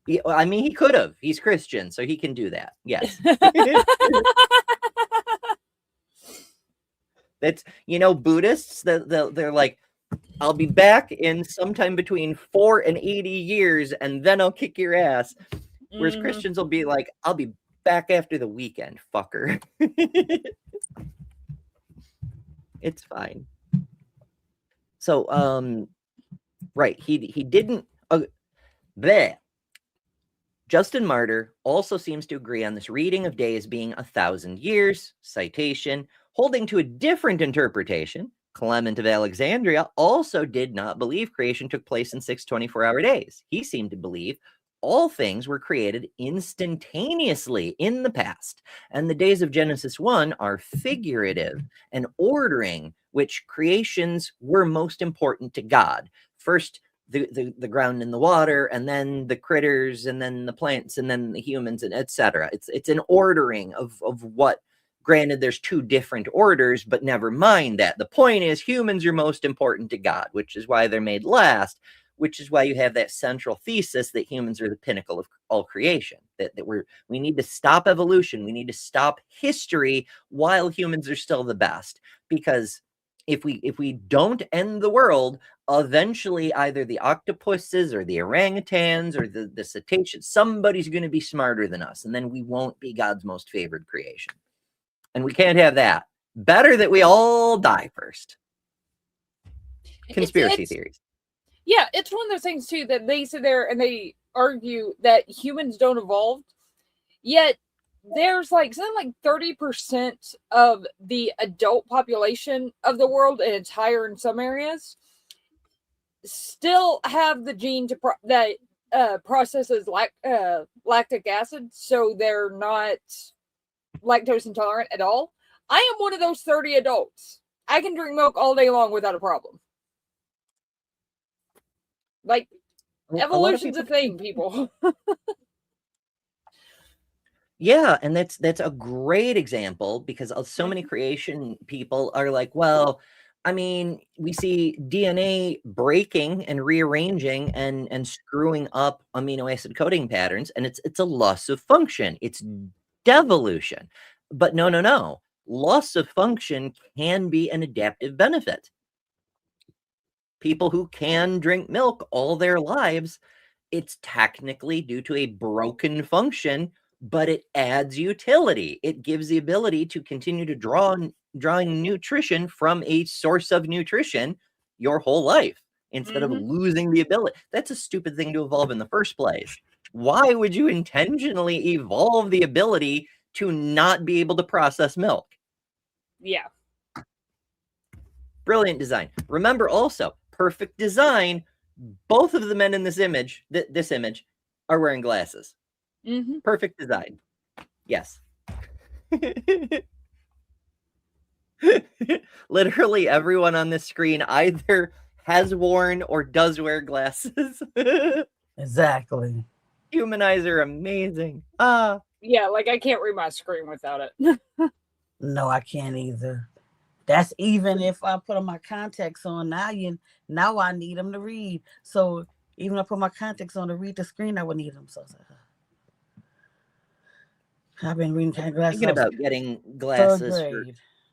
Yeah, I mean, he could have. He's Christian, so he can do that. Yes. That's, Buddhists, they're like, I'll be back in sometime between 4 and 80 years, and then I'll kick your ass. Whereas Christians will be like, I'll be back after the weekend, fucker. It's fine. So, right, he didn't. Bleh. Justin Martyr also seems to agree on this reading of days being 1,000 years. Citation, holding to a different interpretation, Clement of Alexandria also did not believe creation took place in 6 24-hour days. He seemed to believe all things were created instantaneously in the past, and the days of Genesis 1 are figurative and ordering which creations were most important to God. First, the ground and the water, and then the critters, and then the plants, and then the humans, and etc. It's an ordering of what. Granted, there's 2 different orders, but never mind that. The point is humans are most important to God, which is why they're made last, which is why you have that central thesis that humans are the pinnacle of all creation, that we need to stop evolution. We need to stop history while humans are still the best, because if we don't end the world, eventually either the octopuses or the orangutans or the cetaceans, somebody's going to be smarter than us, and then we won't be God's most favored creation. And we can't have that. Better that we all die first. Conspiracy theories. Yeah, it's one of those things, too, that they sit there and they argue that humans don't evolve. Yet, there's something like 30% of the adult population of the world, and it's higher in some areas, still have the gene that processes lactic acid, so they're not lactose intolerant at all. I am one of those 30 adults. I can drink milk all day long without a problem. Evolution's a thing, people. Yeah, and that's a great example, because so many creation people are like, well, I mean, we see DNA breaking and rearranging and screwing up amino acid coding patterns, and it's a loss of function. It's devolution. But no. Loss of function can be an adaptive benefit. People who can drink milk all their lives, it's technically due to a broken function, but it adds utility. It gives the ability to continue to drawing nutrition from a source of nutrition your whole life, instead of losing the ability. That's a stupid thing to evolve in the first place. Why would you intentionally evolve the ability to not be able to process milk? Yeah. Brilliant design. Remember also, perfect design. Both of the men in this image, are wearing glasses. Perfect design. Yes. Literally everyone on this screen either has worn or does wear glasses. Exactly. Human eyes are amazing. Yeah, I can't read my screen without it. No, I can't either. That's even if I put on my contacts on. Now I need them to read. So even if I put my contacts on to read the screen, I would need them. So I've been reading glasses. Thinking about getting glasses.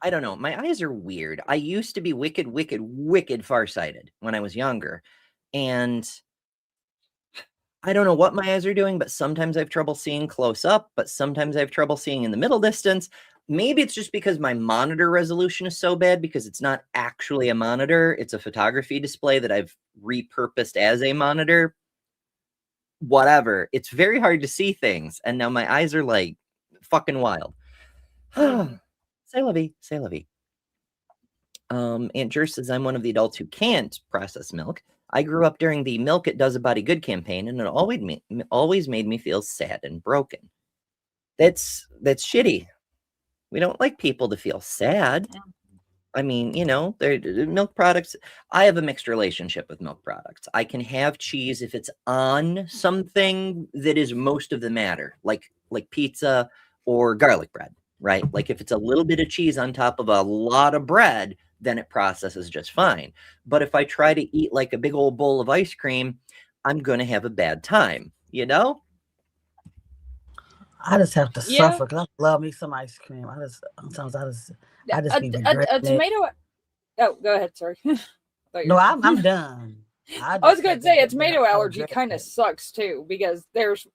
I don't know. My eyes are weird. I used to be wicked farsighted when I was younger. And I don't know what my eyes are doing, but sometimes I have trouble seeing close up, but sometimes I have trouble seeing in the middle distance. Maybe it's just because my monitor resolution is so bad, because it's not actually a monitor. It's a photography display that I've repurposed as a monitor. Whatever. It's very hard to see things. And now my eyes are fucking wild. Say la vie. Aunt Jer says, I'm one of the adults who can't process milk. I grew up during the Milk It Does a Body Good campaign, and it always made me feel sad and broken. That's shitty. We don't like people to feel sad. I mean, milk products. I have a mixed relationship with milk products. I can have cheese if it's on something that is most of the matter, like pizza or garlic bread, right? Like if it's a little bit of cheese on top of a lot of bread, then it processes just fine. But if I try to eat like a big old bowl of ice cream, I'm going to have a bad time, I just have to Yeah. suffer because I love me some ice cream. Sometimes I just be a regretting it. tomato. Oh, go ahead. Sorry. No, I'm done. I was going to say a tomato allergy kind of sucks too because there's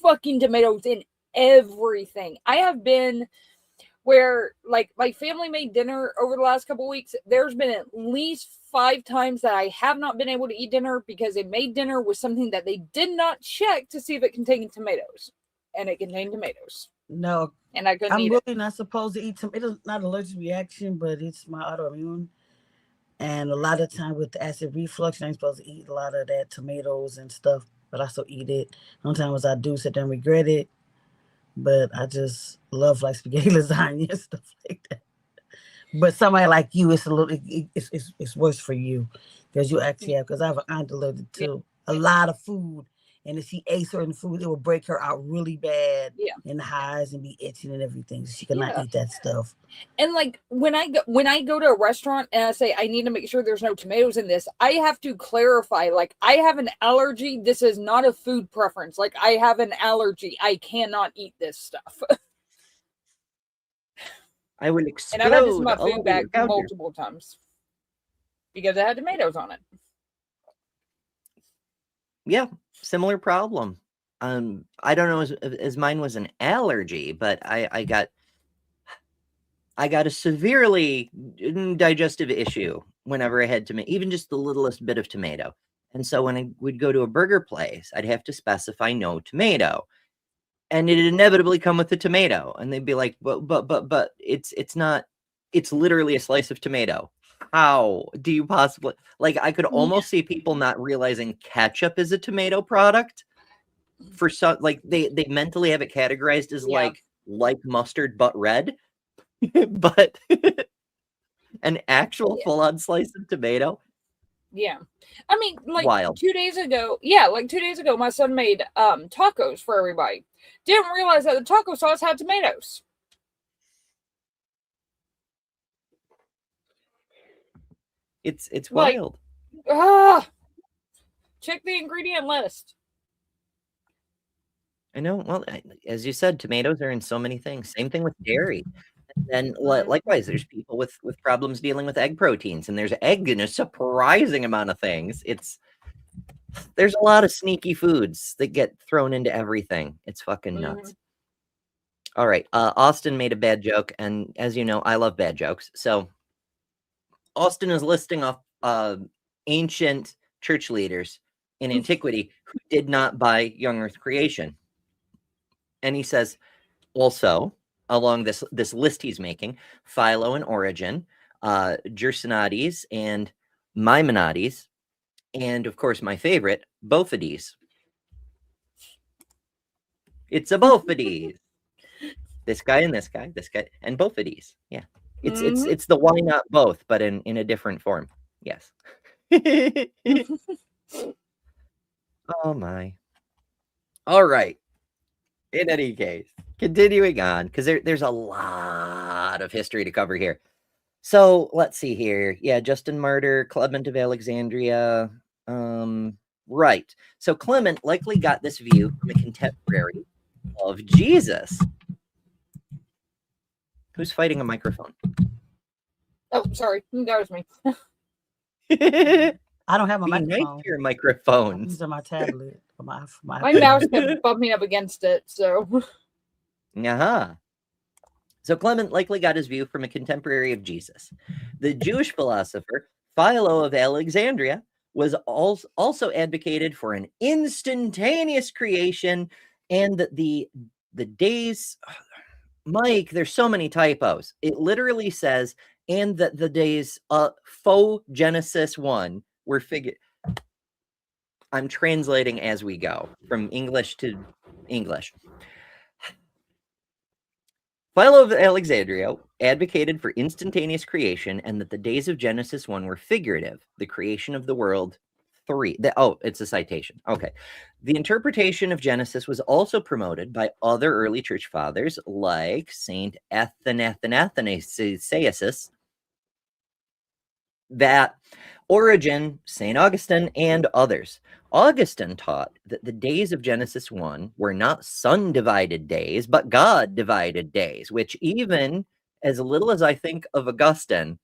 fucking tomatoes in everything. I have been where like my family made dinner over the last couple of weeks. There's been at least 5 times that I have not been able to eat dinner because they made dinner with something that they did not check to see if it contained tomatoes, and it contained tomatoes. No, and I couldn't I'm eat really it. not supposed to eat tomatoes. It's not an allergic reaction, but it's my autoimmune. And a lot of time with the acid reflux, I ain't supposed to eat a lot of that tomatoes and stuff, but I still eat it. Sometimes I do sit there and regret it, but I just love like spaghetti lasagna and stuff like that. But somebody like you, it's a little, it's worse for you because you actually have, because I have an aunt allergic to a lot of food. And if she ate certain food, it will break her out really bad in the highs and be itching and everything. So she cannot eat that stuff. And like when I go to a restaurant and I say I need to make sure there's no tomatoes in this, I have to clarify, like, I have an allergy. This is not a food preference. Like, I have an allergy. I cannot eat this stuff. I would explode. And I've had this in my food bag multiple times because it had tomatoes on it. Yeah, similar problem. I don't know as mine was an allergy, but I got a severely digestive issue whenever I had tomato, even just the littlest bit of tomato. And so when I would go to a burger place, I'd have to specify no tomato. And it'd inevitably come with the tomato. And they'd be like, but it's not, it's literally a slice of tomato. How do you possibly, like, I could almost see people not realizing ketchup is a tomato product for some, like they mentally have it categorized as like mustard, but red, but an actual full-on slice of tomato. Yeah. I mean, like Wild. 2 days ago, my son made tacos for everybody. Didn't realize that the taco sauce had tomatoes. It's wild. Check the ingredient list. I know. Well, as you said, tomatoes are in so many things. Same thing with dairy. And then likewise, there's people with problems dealing with egg proteins, and there's egg in a surprising amount of things. There's a lot of sneaky foods that get thrown into everything. It's fucking nuts. All right. Austin made a bad joke, and as you know, I love bad jokes. So Austin is listing off ancient church leaders in antiquity who did not buy young earth creation. And he says, also, along this list he's making, Philo and Origen, Gersonides and Maimonides, and of course my favorite, Boethius. It's a Boethius. This guy and this guy, and Boethius. Yeah. It's the why not both, but in a different form. Yes. Oh my. All right. In any case, continuing on, because there's a lot of history to cover here. So let's see here. Yeah, Justin Martyr, Clement of Alexandria. Right. So Clement likely got this view from a contemporary of Jesus. Who's fighting a microphone? Oh, sorry. That was me. I don't have a microphone. Nice your microphones. These are my tablet. My mouse kept bumping up against it, so. So Clement likely got his view from a contemporary of Jesus. The Jewish philosopher Philo of Alexandria was also advocated for an instantaneous creation, and that the days, Mike, there's so many typos. It literally says, and that the days faux Genesis 1 were figured. I'm translating as we go from English to English. Philo of Alexandria advocated for instantaneous creation and that the days of Genesis 1 were figurative, the creation of the world 3. It's a citation. Okay. The interpretation of Genesis was also promoted by other early church fathers like Saint Athanasius, that Origen, St. Augustine, and others. Augustine taught that the days of Genesis 1 were not sun-divided days, but God-divided days, which even as little as I think of Augustine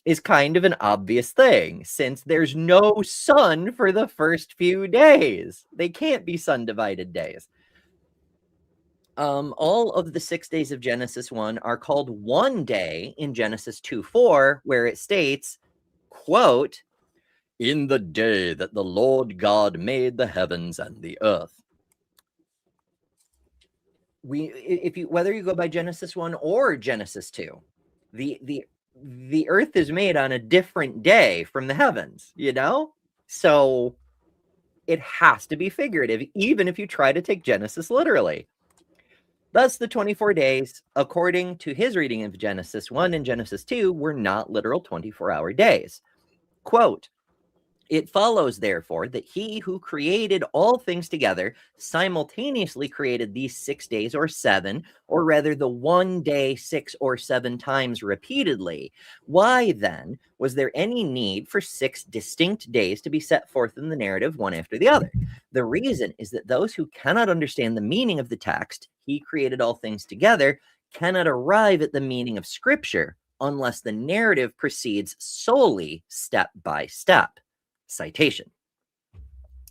is kind of an obvious thing, since there's no sun for the first few days. They can't be sun-divided days. All of the 6 days of Genesis 1 are called one day in Genesis 2:4, where it states, quote, "In the day that the Lord God made the heavens and the earth." Whether you go by Genesis 1 or Genesis 2, the earth is made on a different day from the heavens, so it has to be figurative, even if you try to take Genesis literally. Thus, the 24 days, according to his reading of Genesis 1 and Genesis 2, were not literal 24-hour days. Quote, "It follows, therefore, that he who created all things together simultaneously created these 6 days or 7, or rather the one day 6 or 7 times repeatedly. Why, then, was there any need for 6 distinct days to be set forth in the narrative one after the other? The reason is that those who cannot understand the meaning of the text, 'He created all things together,' cannot arrive at the meaning of Scripture unless the narrative proceeds solely step by step." Citation.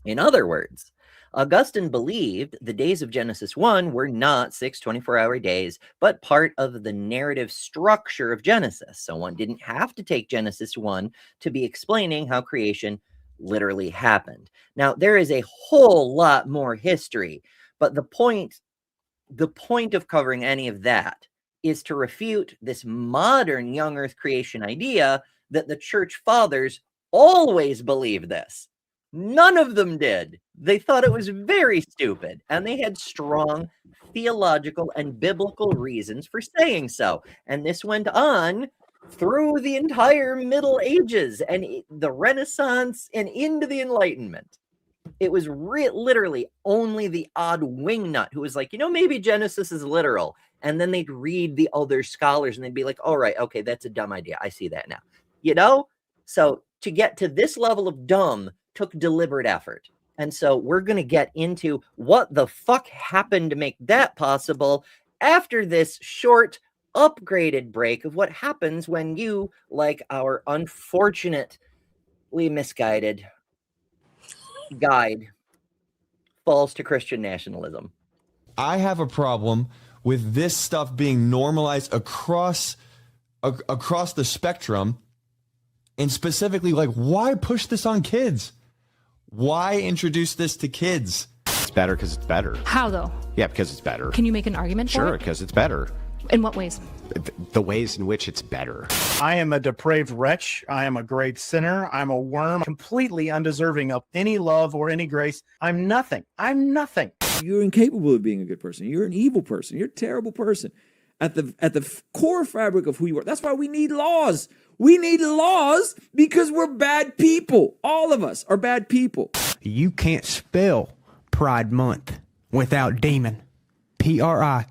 In other words, Augustine believed the days of Genesis 1 were not 6 24-hour days, but part of the narrative structure of Genesis. So one didn't have to take Genesis 1 to be explaining how creation literally happened. Now, there is a whole lot more history, but the point of covering any of that is to refute this modern young earth creation idea that the church fathers always believed this. None of them did. They thought it was very stupid, and they had strong theological and biblical reasons for saying so. And this went on through the entire Middle Ages and the Renaissance and into the Enlightenment. It was literally only the odd wingnut who was like, maybe Genesis is literal. And then they'd read the other scholars and they'd be like, all right, okay, that's a dumb idea. I see that now. So to get to this level of dumb took deliberate effort. And so we're going to get into what the fuck happened to make that possible after this short upgraded break of what happens when you, like our unfortunately misguided guide, falls to Christian nationalism. I have a problem with this stuff being normalized across the spectrum. And specifically, why push this on kids? Why introduce this to kids? It's better because it's better. How, though? Yeah, because it's better. Can you make an argument for it? Sure, because it's better. In what ways? The ways in which it's better. I am a depraved wretch. I am a great sinner. I'm a worm, completely undeserving of any love or any grace. I'm nothing. You're incapable of being a good person. You're an evil person. You're a terrible person. At the core fabric of who you are. That's why we need laws. We need laws because we're bad people. All of us are bad people. You can't spell Pride Month without demon. PRIDEMONTH.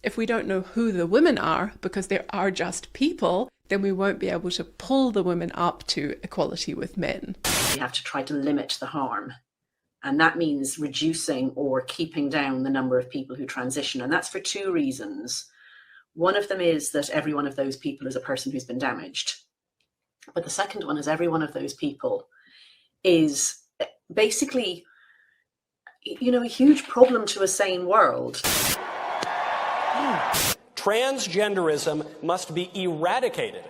If we don't know who the women are, because there are just people, then we won't be able to pull the women up to equality with men. We have to try to limit the harm. And that means reducing or keeping down the number of people who transition. And that's for 2 reasons. One of them is that every one of those people is a person who's been damaged. But the second one is every one of those people is basically, a huge problem to a sane world. Transgenderism must be eradicated.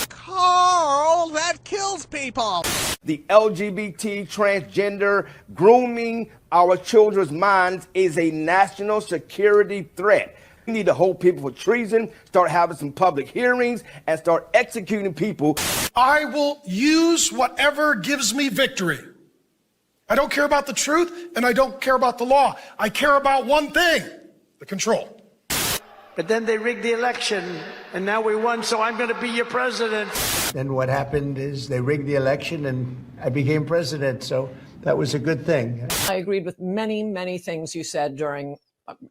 Carl, that kills people. The LGBT, transgender, grooming our children's minds is a national security threat. We need to hold people for treason, start having some public hearings, and start executing people. I will use whatever gives me victory I don't care about the truth, and I don't care about the law. I care about one thing, the control. But then they rigged the election, and now we won, so I'm going to be your president. Then what happened is they rigged the election, and I became president, so that was a good thing. I agreed with many, many things you said during,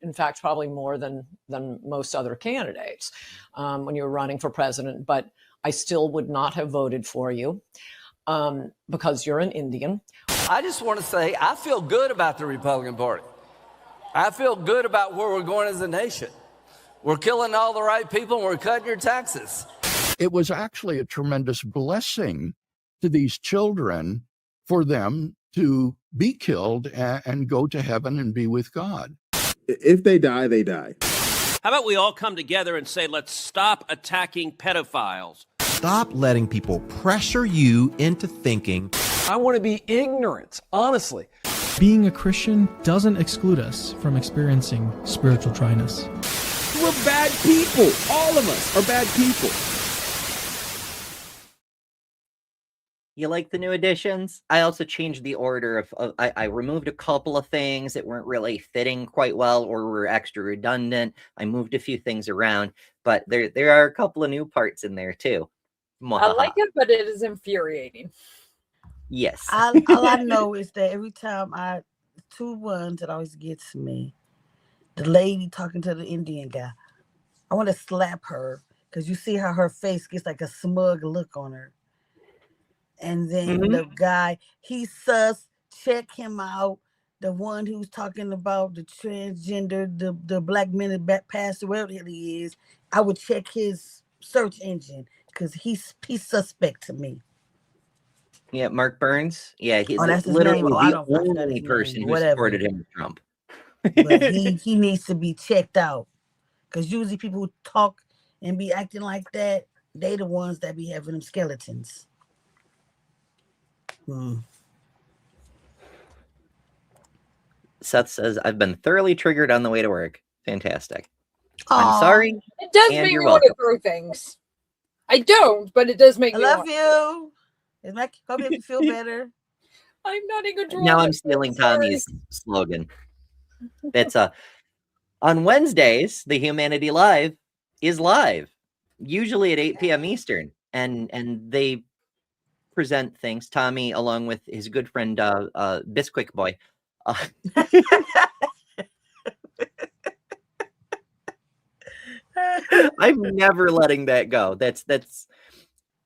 in fact, probably more than most other candidates when you were running for president, but I still would not have voted for you because you're an Indian. I just want to say I feel good about the Republican Party. I feel good about where we're going as a nation. We're killing all the right people and we're cutting your taxes. It was actually a tremendous blessing to these children for them to be killed and go to heaven and be with God. If they die, they die. How about we all come together and say, let's stop attacking pedophiles? Stop letting people pressure you into thinking. I want to be ignorant, honestly. Being a Christian doesn't exclude us from experiencing spiritual dryness. We're bad people. All of us are bad people. You like the new additions? I also changed the order of I removed a couple of things that weren't really fitting quite well or were extra redundant. I moved a few things around, but there are a couple of new parts in there too. I like it, but it is infuriating. Yes. All I know is that every time two ones that always gets me. The lady talking to the Indian guy. I want to slap her because you see how her face gets like a smug look on her. And then the guy, he's sus, check him out. The one who's talking about the transgender, the black men that passed away, whatever he is, I would check his search engine because he's suspect to me. Yeah, Mark Burns. Yeah, he's that's his literally name. the only person who supported him with Trump. But he needs to be checked out because usually people who talk and be acting like that, they the ones that be having them skeletons. Seth says, I've been thoroughly triggered on the way to work. Fantastic. I'm sorry. It does make me want to throw things. I don't, but it does make me love you. Hope you feel better. I'm not in control. Now I'm stealing Tommy's slogan. It's on Wednesdays, the Humanity Live is live, usually at 8 p.m. Eastern, and they present things. Tommy, along with his good friend Bisquick Boy. I'm nenever letting that go. That's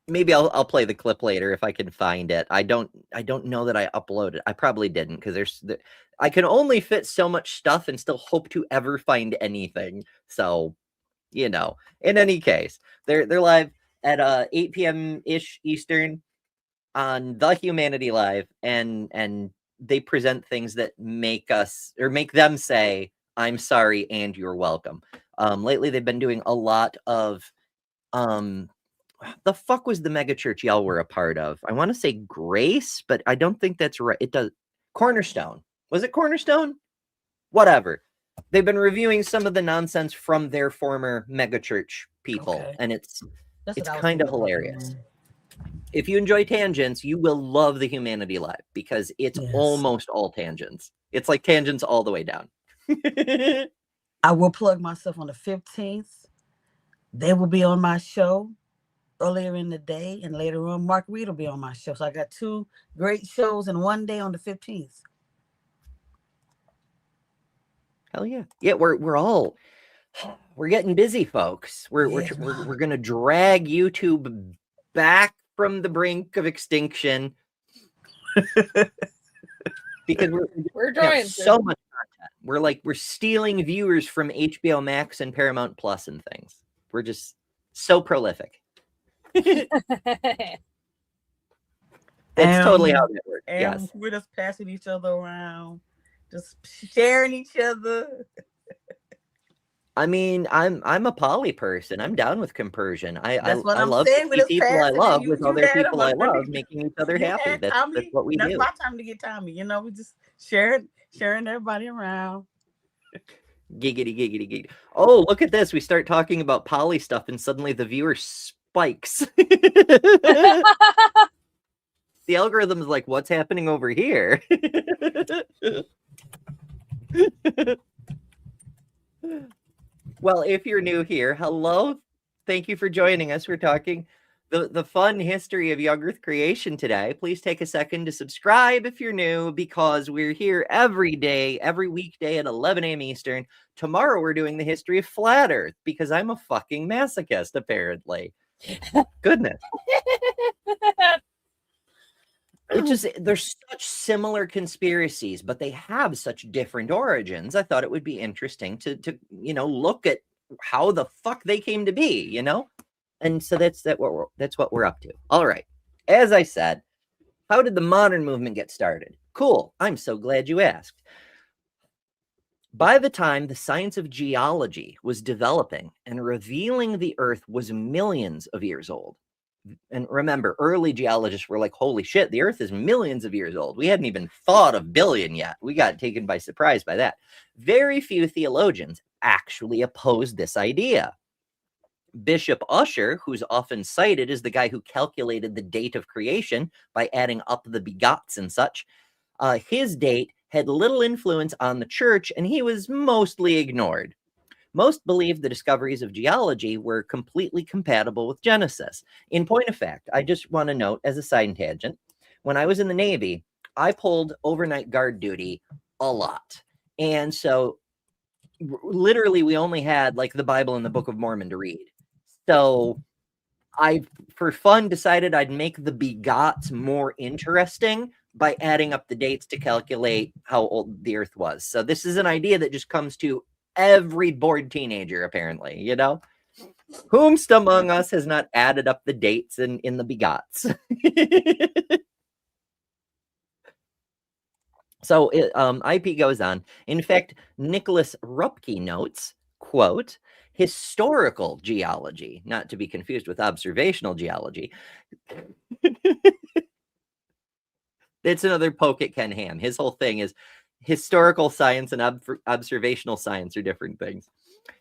maybe I'll play the clip later if I can find it. I don't know that I uploaded. I probably didn't because I can only fit so much stuff and still hope to ever find anything. So, in any case, they're live at 8 p.m. ish Eastern on the Humanity Live, and they present things that make them say, "I'm sorry and you're welcome." Lately, they've been doing a lot of the fuck was the megachurch y'all were a part of? I want to say Grace, but I don't think that's right. It does. Cornerstone. Was it Cornerstone? Whatever. They've been reviewing some of the nonsense from their former megachurch people, and it's kind of hilarious. If you enjoy tangents, you will love the Humanity Live because it's almost all tangents. It's like tangents all the way down. I will plug myself on the 15th. They will be on my show earlier in the day, and later on, Mark Reed will be on my show. So I got two great shows in one day on the 15th. Hell yeah. Yeah, we're getting busy, folks. We're gonna drag YouTube back from the brink of extinction because we're trying so much content. We're stealing viewers from HBO Max and Paramount Plus and things. We're just so prolific. That's totally how that works. Yes. We're just passing each other around, just sharing each other. I mean, I'm a poly person. I'm down with compersion. I love saying. to see people I love with other people I love, making each other happy. That's what we do. That's my time to get Tommy. We just sharing everybody around. Giggity, giggity, giggity. Oh, look at this. We start talking about poly stuff and suddenly the viewer spikes. The algorithm is like, what's happening over here? Well, if you're new here, hello. Thank you for joining us. We're talking the fun history of young Earth creation today. Please take a second to subscribe if you're new, because we're here every day, every weekday at 11 a.m. Eastern. Tomorrow we're doing the history of flat Earth because I'm a fucking masochist, apparently. Goodness. It's just, there's such similar conspiracies, but they have such different origins. I thought it would be interesting to look at how the fuck they came to be, And so that's what we're up to. All right. As I said, how did the modern movement get started? Cool. I'm so glad you asked. By the time the science of geology was developing and revealing the Earth was millions of years old, and remember, early geologists were like, holy shit, the Earth is millions of years old. We hadn't even thought of billion yet. We got taken by surprise by that. Very few theologians actually opposed this idea. Bishop Ussher, who's often cited as the guy who calculated the date of creation by adding up the begots and such, his date had little influence on the church, and he was mostly ignored. Most believed the discoveries of geology were completely compatible with Genesis. In point of fact, I just want to note as a side tangent, when I was in the Navy, I pulled overnight guard duty a lot. And so literally we only had like the Bible and the Book of Mormon to read. So I, for fun, decided I'd make the begots more interesting by adding up the dates to calculate how old the Earth was. So this is an idea that just comes to every bored teenager, apparently, Whomst among us has not added up the dates in the begots? So IP goes on. In fact, Nicholas Rupke notes, quote, historical geology, not to be confused with observational geology. It's another poke at Ken Ham. His whole thing is historical science and observational science are different things.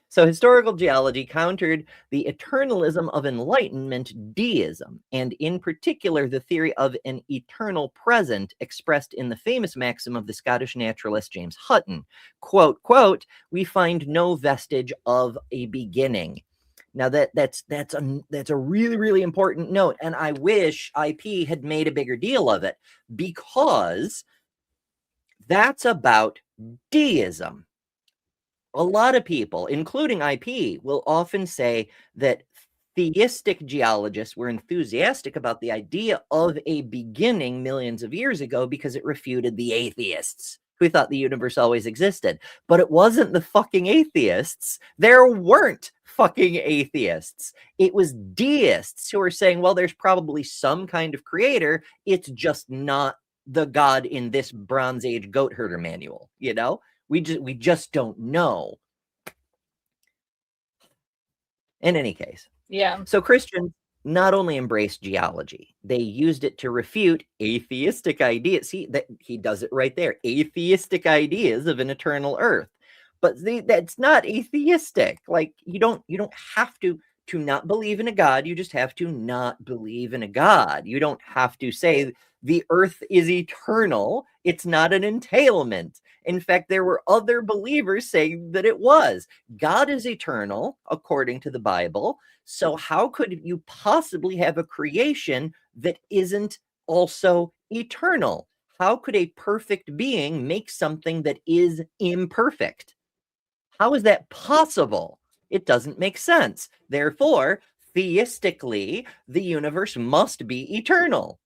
So historical geology countered the eternalism of Enlightenment deism, and in particular, the theory of an eternal present expressed in the famous maxim of the Scottish naturalist James Hutton, quote, quote, we find no vestige of a beginning. Now that's a really, really important note, and I wish IP had made a bigger deal of it, because that's about deism. A lot of people, including IP, will often say that theistic geologists were enthusiastic about the idea of a beginning millions of years ago because it refuted the atheists who thought the universe always existed. But it wasn't the fucking atheists. There weren't fucking atheists. It was deists who were saying, well, there's probably some kind of creator. It's just not the God in this Bronze Age goat herder manual, We just don't know. In any case. Yeah. So Christians not only embraced geology, they used it to refute atheistic ideas. See, that he does it right there. Atheistic ideas of an eternal Earth. But that's not atheistic. Like you don't have to not believe in a God. You just have to not believe in a God. You don't have to say the Earth is eternal. It's not an entailment. In fact, there were other believers saying that it was. God is eternal, according to the Bible. So how could you possibly have a creation that isn't also eternal? How could a perfect being make something that is imperfect? How is that possible? It doesn't make sense. Therefore, theistically, the universe must be eternal.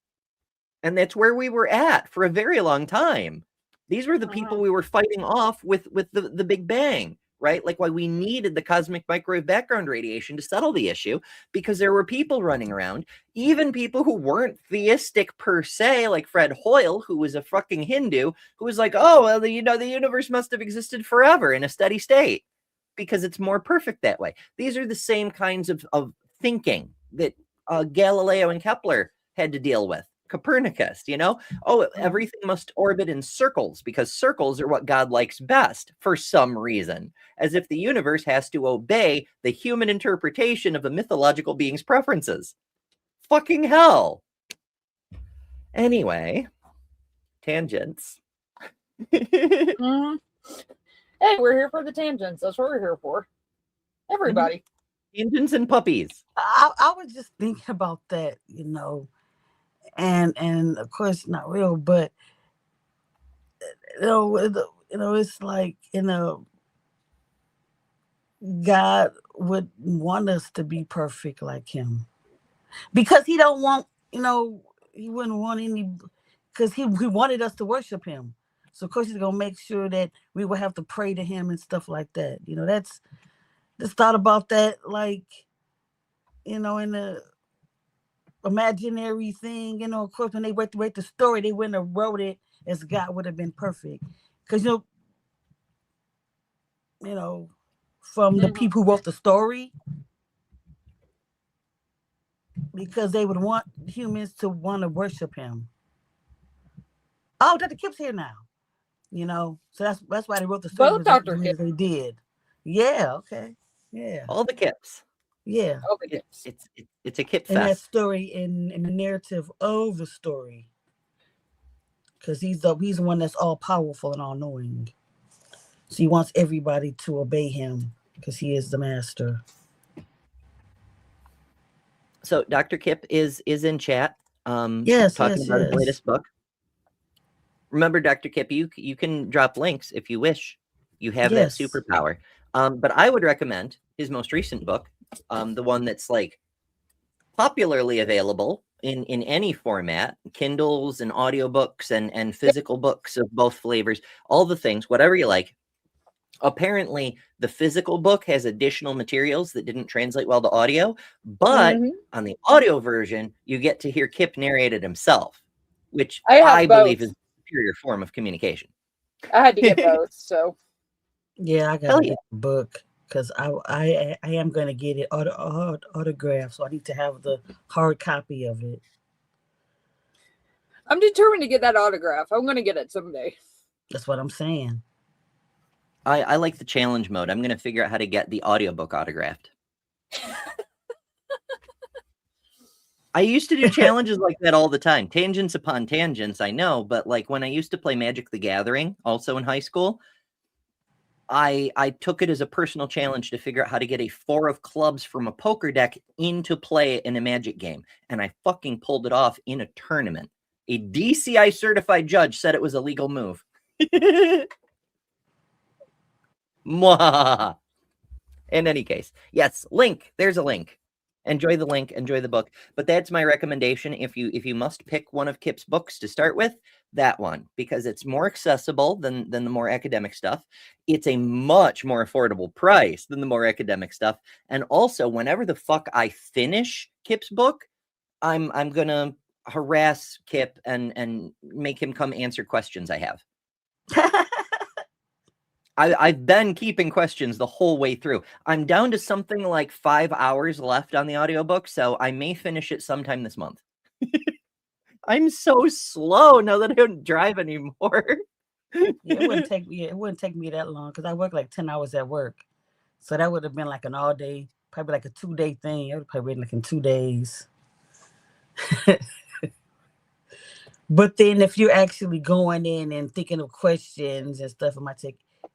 And that's where we were at for a very long time. These were the people we were fighting off with the Big Bang, right? Like why we needed the cosmic microwave background radiation to settle the issue, because there were people running around, even people who weren't theistic per se, like Fred Hoyle, who was a fucking Hindu, who was like, oh, well, the universe must have existed forever in a steady state because it's more perfect that way. These are the same kinds of thinking that Galileo and Kepler had to deal with. Copernicus, everything must orbit in circles because circles are what God likes best for some reason, as if the universe has to obey the human interpretation of a mythological being's preferences. Fucking hell. Anyway, tangents. Mhm. Hey, we're here for the tangents. That's what we're here for. Everybody. Tangents and puppies. I was just thinking about that, and of course not real, but it's like God would want us to be perfect like Him, because He don't want He wouldn't want any, because he wanted us to worship Him. So of course He's gonna make sure that we will have to pray to Him and stuff like that. That's just thought about that, like in the imaginary thing. Of course, when they wrote the story, they wouldn't have wrote it as God would have been perfect, because from the people who wrote the story, because they would want humans to want to worship Him. Oh, Dr. Kip's here now. So that's why they wrote the story. Both Dr. the way Kip. they did. Yeah. Okay. Yeah. All the Kips. Yeah. All the Kips. It's a Kip In that fest. story, in the narrative of the story, because he's the one that's all powerful and all knowing. So He wants everybody to obey Him because He is the master. So Dr. Kip is in chat. Yes, talking yes, about his yes. latest book. Remember, Dr. Kip, you can drop links if you wish. You have Yes. that superpower. But I would recommend his most recent book, the one that's like popularly available in any format, Kindles and audiobooks and physical books of both flavors, all the things, whatever you like. Apparently, the physical book has additional materials that didn't translate well to audio, but on the audio version, you get to hear Kip narrate it himself, which I believe is a superior form of communication. I had to get both, so. Yeah, I gotta get the book, because I am gonna get it autographed, so I need to have the hard copy of it. I'm determined to get that autograph. I'm gonna get it someday. That's what I'm saying. I like the challenge mode. I'm going to figure out how to get the audiobook autographed. I used to do challenges like that all the time. Tangents upon tangents, I know. But like when I used to play Magic the Gathering, also in high school, I took it as a personal challenge to figure out how to get a 4 of clubs from a poker deck into play in a Magic game. And I fucking pulled it off in a tournament. A DCI certified judge said it was a legal move. Mwah. In any case, yes, link. There's a link. Enjoy the link. Enjoy the book. But that's my recommendation. If you must pick one of Kip's books to start with, that one, because it's more accessible than the more academic stuff. It's a much more affordable price than the more academic stuff. And also, whenever the fuck I finish Kip's book, I'm gonna harass Kip and make him come answer questions I have. I've been keeping questions the whole way through. I'm down to something like 5 hours left on the audiobook, so I may finish it sometime this month. I'm so slow now that I don't drive anymore. It wouldn't take me that long, because I work like 10 hours at work. So that would have been like an all day, probably like a 2-day thing. I would probably been like in 2 days. But then if you're actually going in and thinking of questions and stuff,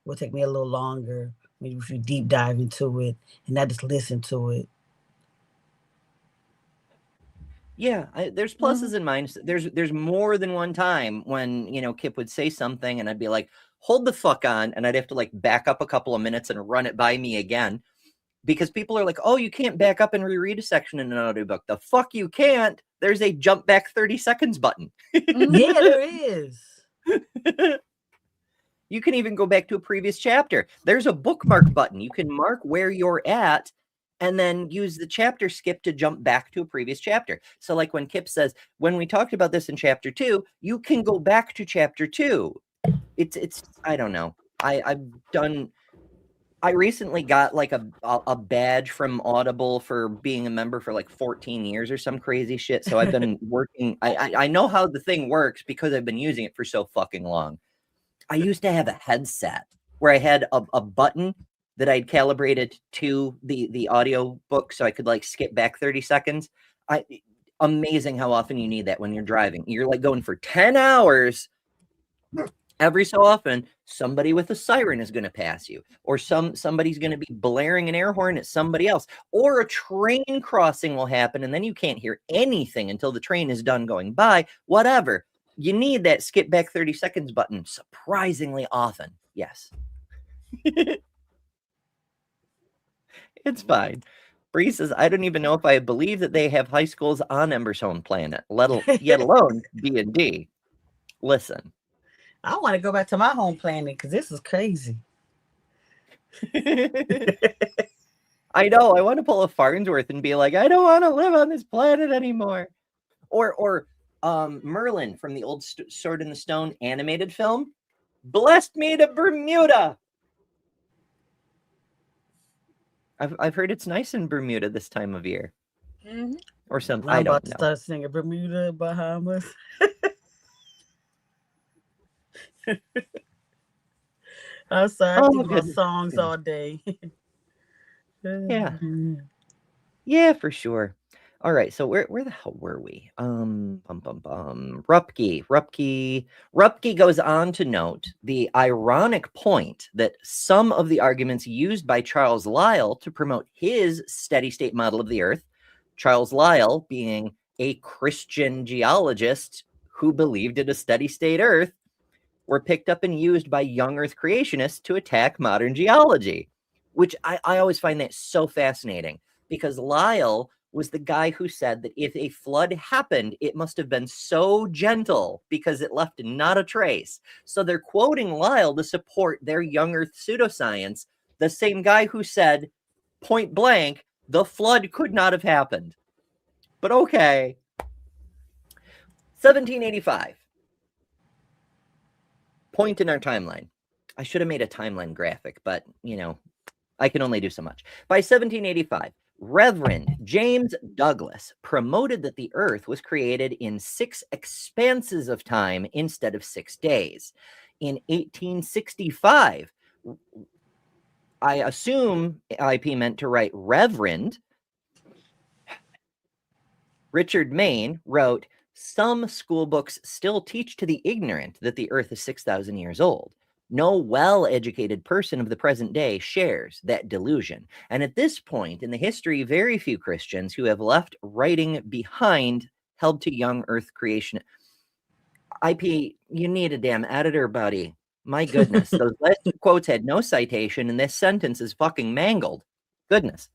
will take me a little longer. Maybe if you deep dive into it and not just listen to it. Yeah, there's pluses and minuses. There's more than one time when, Kip would say something and I'd be like, hold the fuck on. And I'd have to like back up a couple of minutes and run it by me again. Because people are like, oh, you can't back up and reread a section in an audiobook. The fuck you can't. There's a jump back 30 seconds button. Yeah, there is. You can even go back to a previous chapter. There's a bookmark button. You can mark where you're at and then use the chapter skip to jump back to a previous chapter. So like when Kip says, when we talked about this in chapter 2, you can go back to chapter 2. It's I don't know. I recently got like a badge from Audible for being a member for like 14 years or some crazy shit. So I've been working. I know how the thing works because I've been using it for so fucking long. I used to have a headset where I had a button that I'd calibrated to the audio book so I could like skip back 30 seconds. amazing how often you need that when you're driving. You're like going for 10 hours. Every so often, somebody with a siren is going to pass you, or somebody's going to be blaring an air horn at somebody else, or a train crossing will happen, and then you can't hear anything until the train is done going by. Whatever. You need that skip back 30 seconds button surprisingly often. Yes. It's fine. Bree says, I don't even know if I believe that they have high schools on Ember's home planet, yet alone D&D. Listen. I want to go back to my home planet because this is crazy. I know. I want to pull a Farnsworth and be like, I don't want to live on this planet anymore. Or Merlin from the old Sword in the Stone animated film. Blessed me to Bermuda. I've heard it's nice in Bermuda this time of year. Mm-hmm. Or something. I'm I don't about to know. start singing Bermuda, Bahamas. I'm sorry, I think about songs all day. Yeah. Yeah, for sure. All right, so where the hell were we? Rupke goes on to note the ironic point that some of the arguments used by Charles Lyell to promote his steady state model of the Earth, Charles Lyell being a Christian geologist who believed in a steady state Earth, were picked up and used by young Earth creationists to attack modern geology, which I always find that so fascinating, because Lyell was the guy who said that if a flood happened, it must have been so gentle because it left not a trace. So they're quoting Lyell to support their young Earth pseudoscience, the same guy who said, point blank, the flood could not have happened. But okay. 1785. Point in our timeline. I should have made a timeline graphic, but, you know, I can only do so much. By 1785, Reverend James Douglas promoted that the Earth was created in 6 expanses of time instead of 6 days. In 1865, I assume IP meant to write Reverend. Richard Maine wrote, some school books still teach to the ignorant that the Earth is 6,000 years old. No well-educated person of the present day shares that delusion. And at this point in the history, very few Christians who have left writing behind held to young Earth creation. IP, you need a damn editor, buddy. My goodness. Those last 2 quotes had no citation, and this sentence is fucking mangled. Goodness.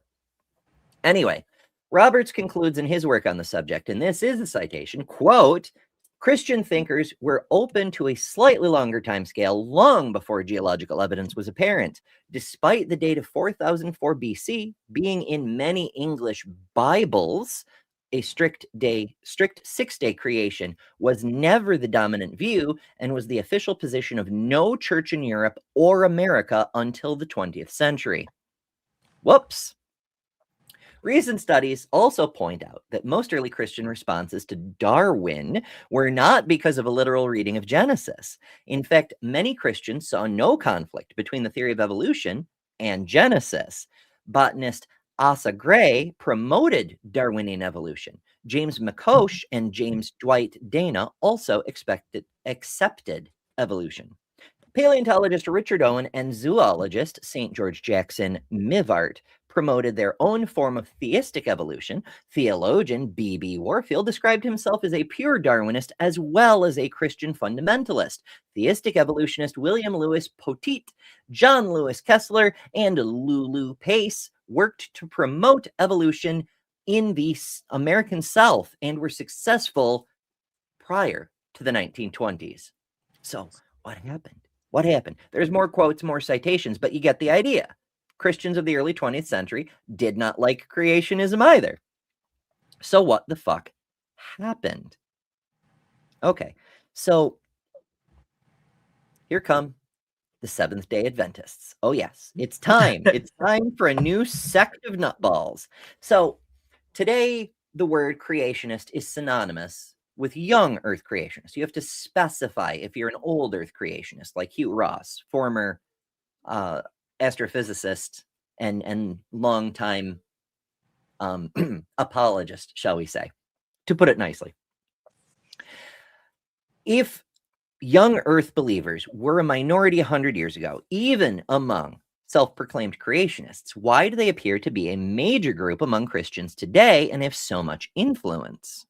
Anyway, Roberts concludes in his work on the subject, and this is a citation, quote, Christian thinkers were open to a slightly longer timescale long before geological evidence was apparent. Despite the date of 4004 BC being in many English Bibles, a strict 6-day creation was never the dominant view and was the official position of no church in Europe or America until the 20th century. Whoops. Recent studies also point out that most early Christian responses to Darwin were not because of a literal reading of Genesis. In fact, many Christians saw no conflict between the theory of evolution and Genesis. Botanist Asa Gray promoted Darwinian evolution. James McCosh and James Dwight Dana also accepted evolution. Paleontologist Richard Owen and zoologist St. George Jackson Mivart promoted their own form of theistic evolution. Theologian B.B. Warfield described himself as a pure Darwinist as well as a Christian fundamentalist. Theistic evolutionist William Lewis Poteet, John Lewis Kessler, and Lulu Pace worked to promote evolution in the American South and were successful prior to the 1920s. So, what happened? What happened? There's more quotes, more citations, but you get the idea. Christians of the early 20th century did not like creationism either. So what the fuck happened? Okay, so here come the Seventh-day Adventists. Oh yes, it's time. It's time for a new sect of nutballs. So today, the word creationist is synonymous with young Earth creationists. You have to specify if you're an old Earth creationist, like Hugh Ross, former astrophysicist and longtime apologist, shall we say. to put it nicely. If young Earth believers were a minority 100 years ago, even among self-proclaimed creationists, why do they appear to be a major group among Christians today and have so much influence?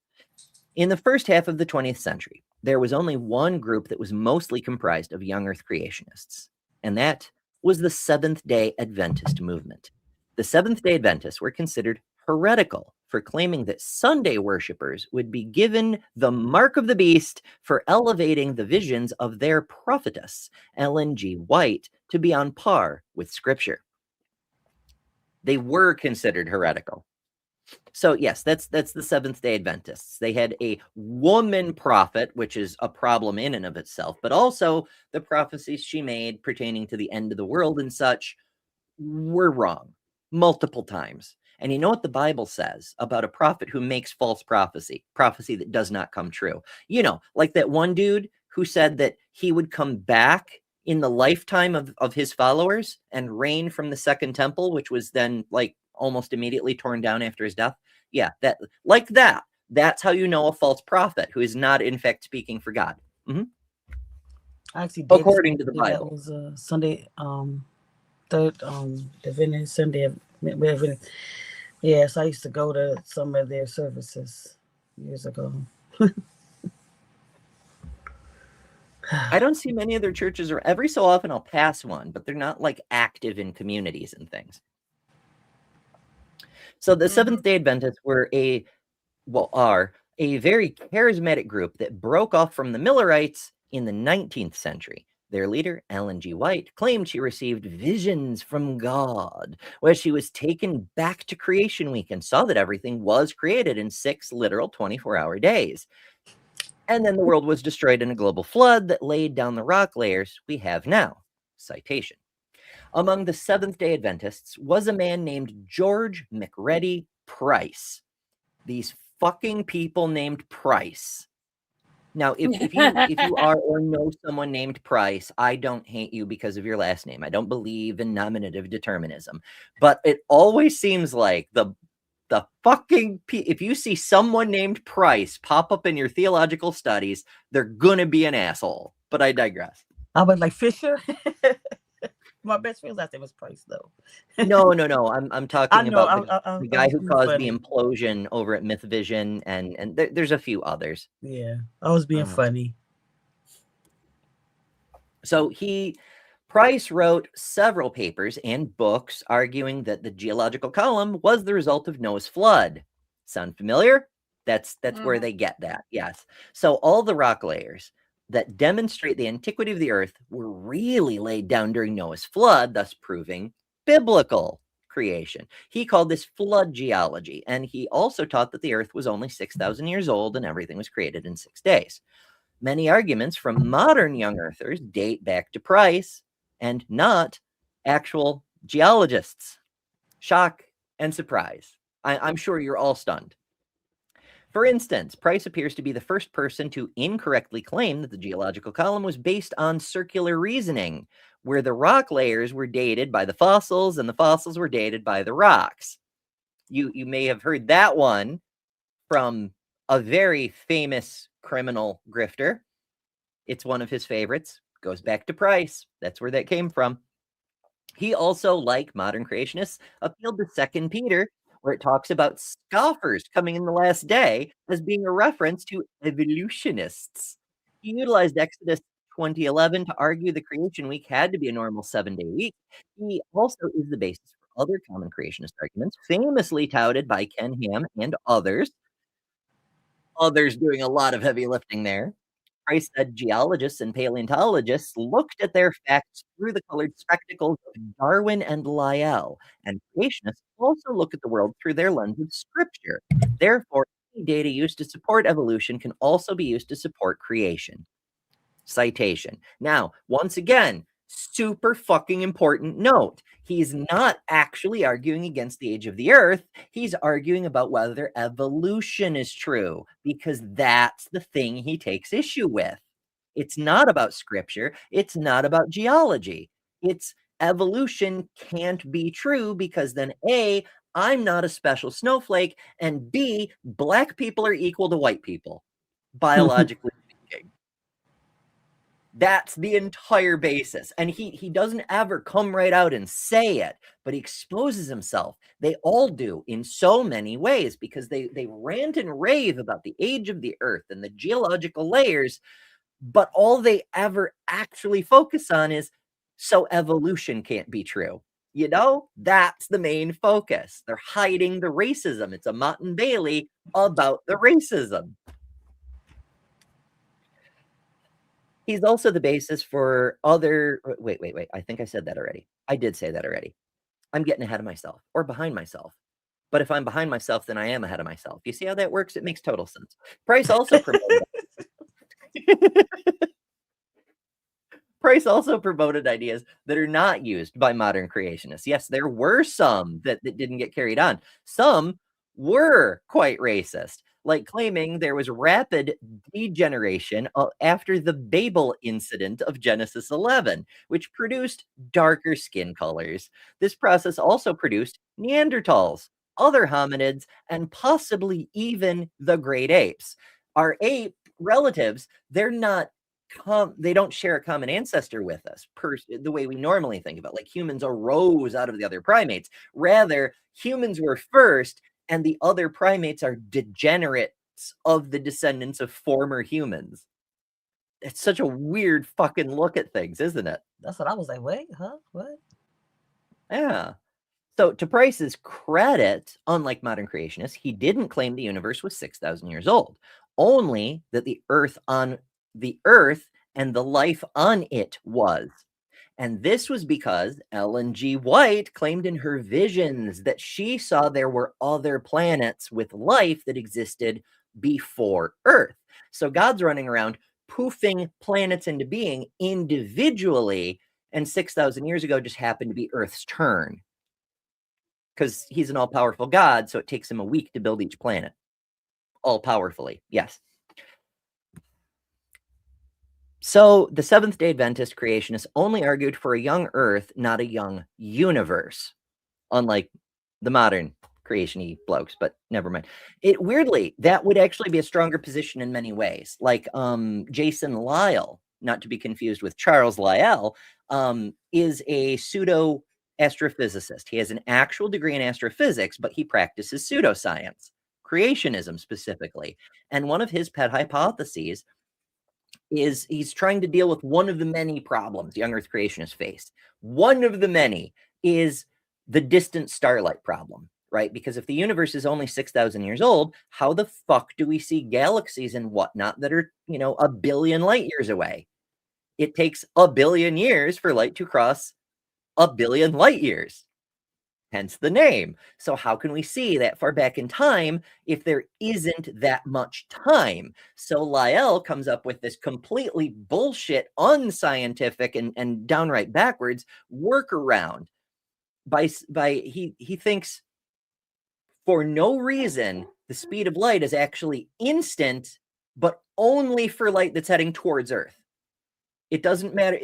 In the first half of the 20th century, there was only one group that was mostly comprised of young Earth creationists, and that was the Seventh-day Adventist movement. The Seventh-day Adventists were considered heretical for claiming that Sunday worshipers would be given the mark of the beast for elevating the visions of their prophetess, Ellen G. White, to be on par with Scripture. They were considered heretical. So yes, that's the Seventh-day Adventists. They had a woman prophet, which is a problem in and of itself, but also the prophecies she made pertaining to the end of the world and such were wrong multiple times. And you know what the Bible says about a prophet who makes false prophecy that does not come true? You know, like that one dude who said that he would come back in the lifetime of his followers and reign from the Second Temple, which was then like almost immediately torn down after his death. Yeah, that's how you know a false prophet who is not in fact speaking for God. I actually did according to the that Bible. was Sunday, third Divinity Sunday. Yes, I used to go to some of their services years ago. I don't see many of their churches, or every so often I'll pass one, but they're not like active in communities and things. So the Seventh-day Adventists are a very charismatic group that broke off from the Millerites in the 19th century. Their leader, Ellen G. White, claimed she received visions from God, where she was taken back to Creation Week and saw that everything was created in 6 literal 24-hour days. And then the world was destroyed in a global flood that laid down the rock layers we have now. Citation. Among the Seventh-day Adventists was a man named George McReady Price. These fucking people named Price. Now, if you are or know someone named Price, I don't hate you because of your last name. I don't believe in nominative determinism. But it always seems like the fucking if you see someone named Price pop up in your theological studies, they're gonna be an asshole. But I digress. I was like Fisher. My best friend's last name was Price, though. No. I'm talking about the guy who caused funny. the implosion over at Myth Vision, and there's a few others. Yeah, I was being funny. So Price wrote several papers and books arguing that the geological column was the result of Noah's flood. Sound familiar? That's where they get that. Yes. So all the rock layers that demonstrate the antiquity of the earth were really laid down during Noah's flood, thus proving biblical creation. He called this flood geology, and he also taught that the earth was only 6,000 years old and everything was created in 6 days. Many arguments from modern young earthers date back to Price and not actual geologists. Shock and surprise. I'm sure you're all stunned. For instance, Price appears to be the first person to incorrectly claim that the geological column was based on circular reasoning, where the rock layers were dated by the fossils and the fossils were dated by the rocks. You may have heard that one from a very famous criminal grifter. It's one of his favorites. Goes back to Price. That's where that came from. He also, like modern creationists, appealed to 2 Peter, where it talks about scoffers coming in the last day as being a reference to evolutionists. He utilized Exodus 20:11 to argue the creation week had to be a normal 7-day week. He also is the basis for other common creationist arguments, famously touted by Ken Ham and others. Others doing a lot of heavy lifting there. Price said geologists and paleontologists looked at their facts through the colored spectacles of Darwin and Lyell, and creationists also look at the world through their lens of Scripture. Therefore, any data used to support evolution can also be used to support creation. Citation. Now, once again, super fucking important note. He's not actually arguing against the age of the earth. He's arguing about whether evolution is true, because that's the thing he takes issue with. It's not about Scripture. It's not about geology. It's evolution can't be true because then A, I'm not a special snowflake, and B, black people are equal to white people, biologically speaking. That's the entire basis. And he doesn't ever come right out and say it, but he exposes himself. They all do in so many ways, because they rant and rave about the age of the earth and the geological layers, but all they ever actually focus on is, so evolution can't be true. You know, that's the main focus. They're hiding the racism. It's a Mott and Bailey about the racism. He's also the basis for other... Wait. I think I said that already. I did say that already. I'm getting ahead of myself or behind myself. But if I'm behind myself, then I am ahead of myself. You see how that works? It makes total sense. Price also promoted... Price also promoted ideas that are not used by modern creationists. Yes, there were some that didn't get carried on. Some were quite racist, like claiming there was rapid degeneration after the Babel incident of Genesis 11, which produced darker skin colors. This process also produced Neanderthals, other hominids, and possibly even the great apes. Our ape relatives, they don't share a common ancestor with us the way we normally think about, like humans arose out of the other primates. Rather, humans were first, and the other primates are degenerates of the descendants of former humans. It's such a weird fucking look at things, isn't it? That's what I was like, wait, huh? What? Yeah. So to Price's credit, unlike modern creationists, he didn't claim the universe was 6,000 years old, only that the earth and the life on it was. And this was because Ellen G. White claimed in her visions that she saw there were other planets with life that existed before Earth. So God's running around poofing planets into being individually, and 6,000 years ago just happened to be Earth's turn. Because he's an all-powerful God, so it takes him a week to build each planet. All-powerfully, yes. So the Seventh-day Adventist creationists only argued for a young Earth, not a young universe, unlike the modern creation-y blokes, but never mind. Weirdly, that would actually be a stronger position in many ways. Like Jason Lisle, not to be confused with Charles Lyell, is a pseudo-astrophysicist. He has an actual degree in astrophysics, but he practices pseudoscience, creationism specifically. And one of his pet hypotheses is he's trying to deal with one of the many problems young Earth creationists face. One of the many is the distant starlight problem, right? Because if the universe is only 6,000 years old, how the fuck do we see galaxies and whatnot that are, 1 billion light years away? It takes 1 billion years for light to cross 1 billion light years. Hence the name. So how can we see that far back in time if there isn't that much time? So Lyell comes up with this completely bullshit, unscientific, and downright backwards workaround. He thinks for no reason the speed of light is actually instant, but only for light that's heading towards Earth. It doesn't matter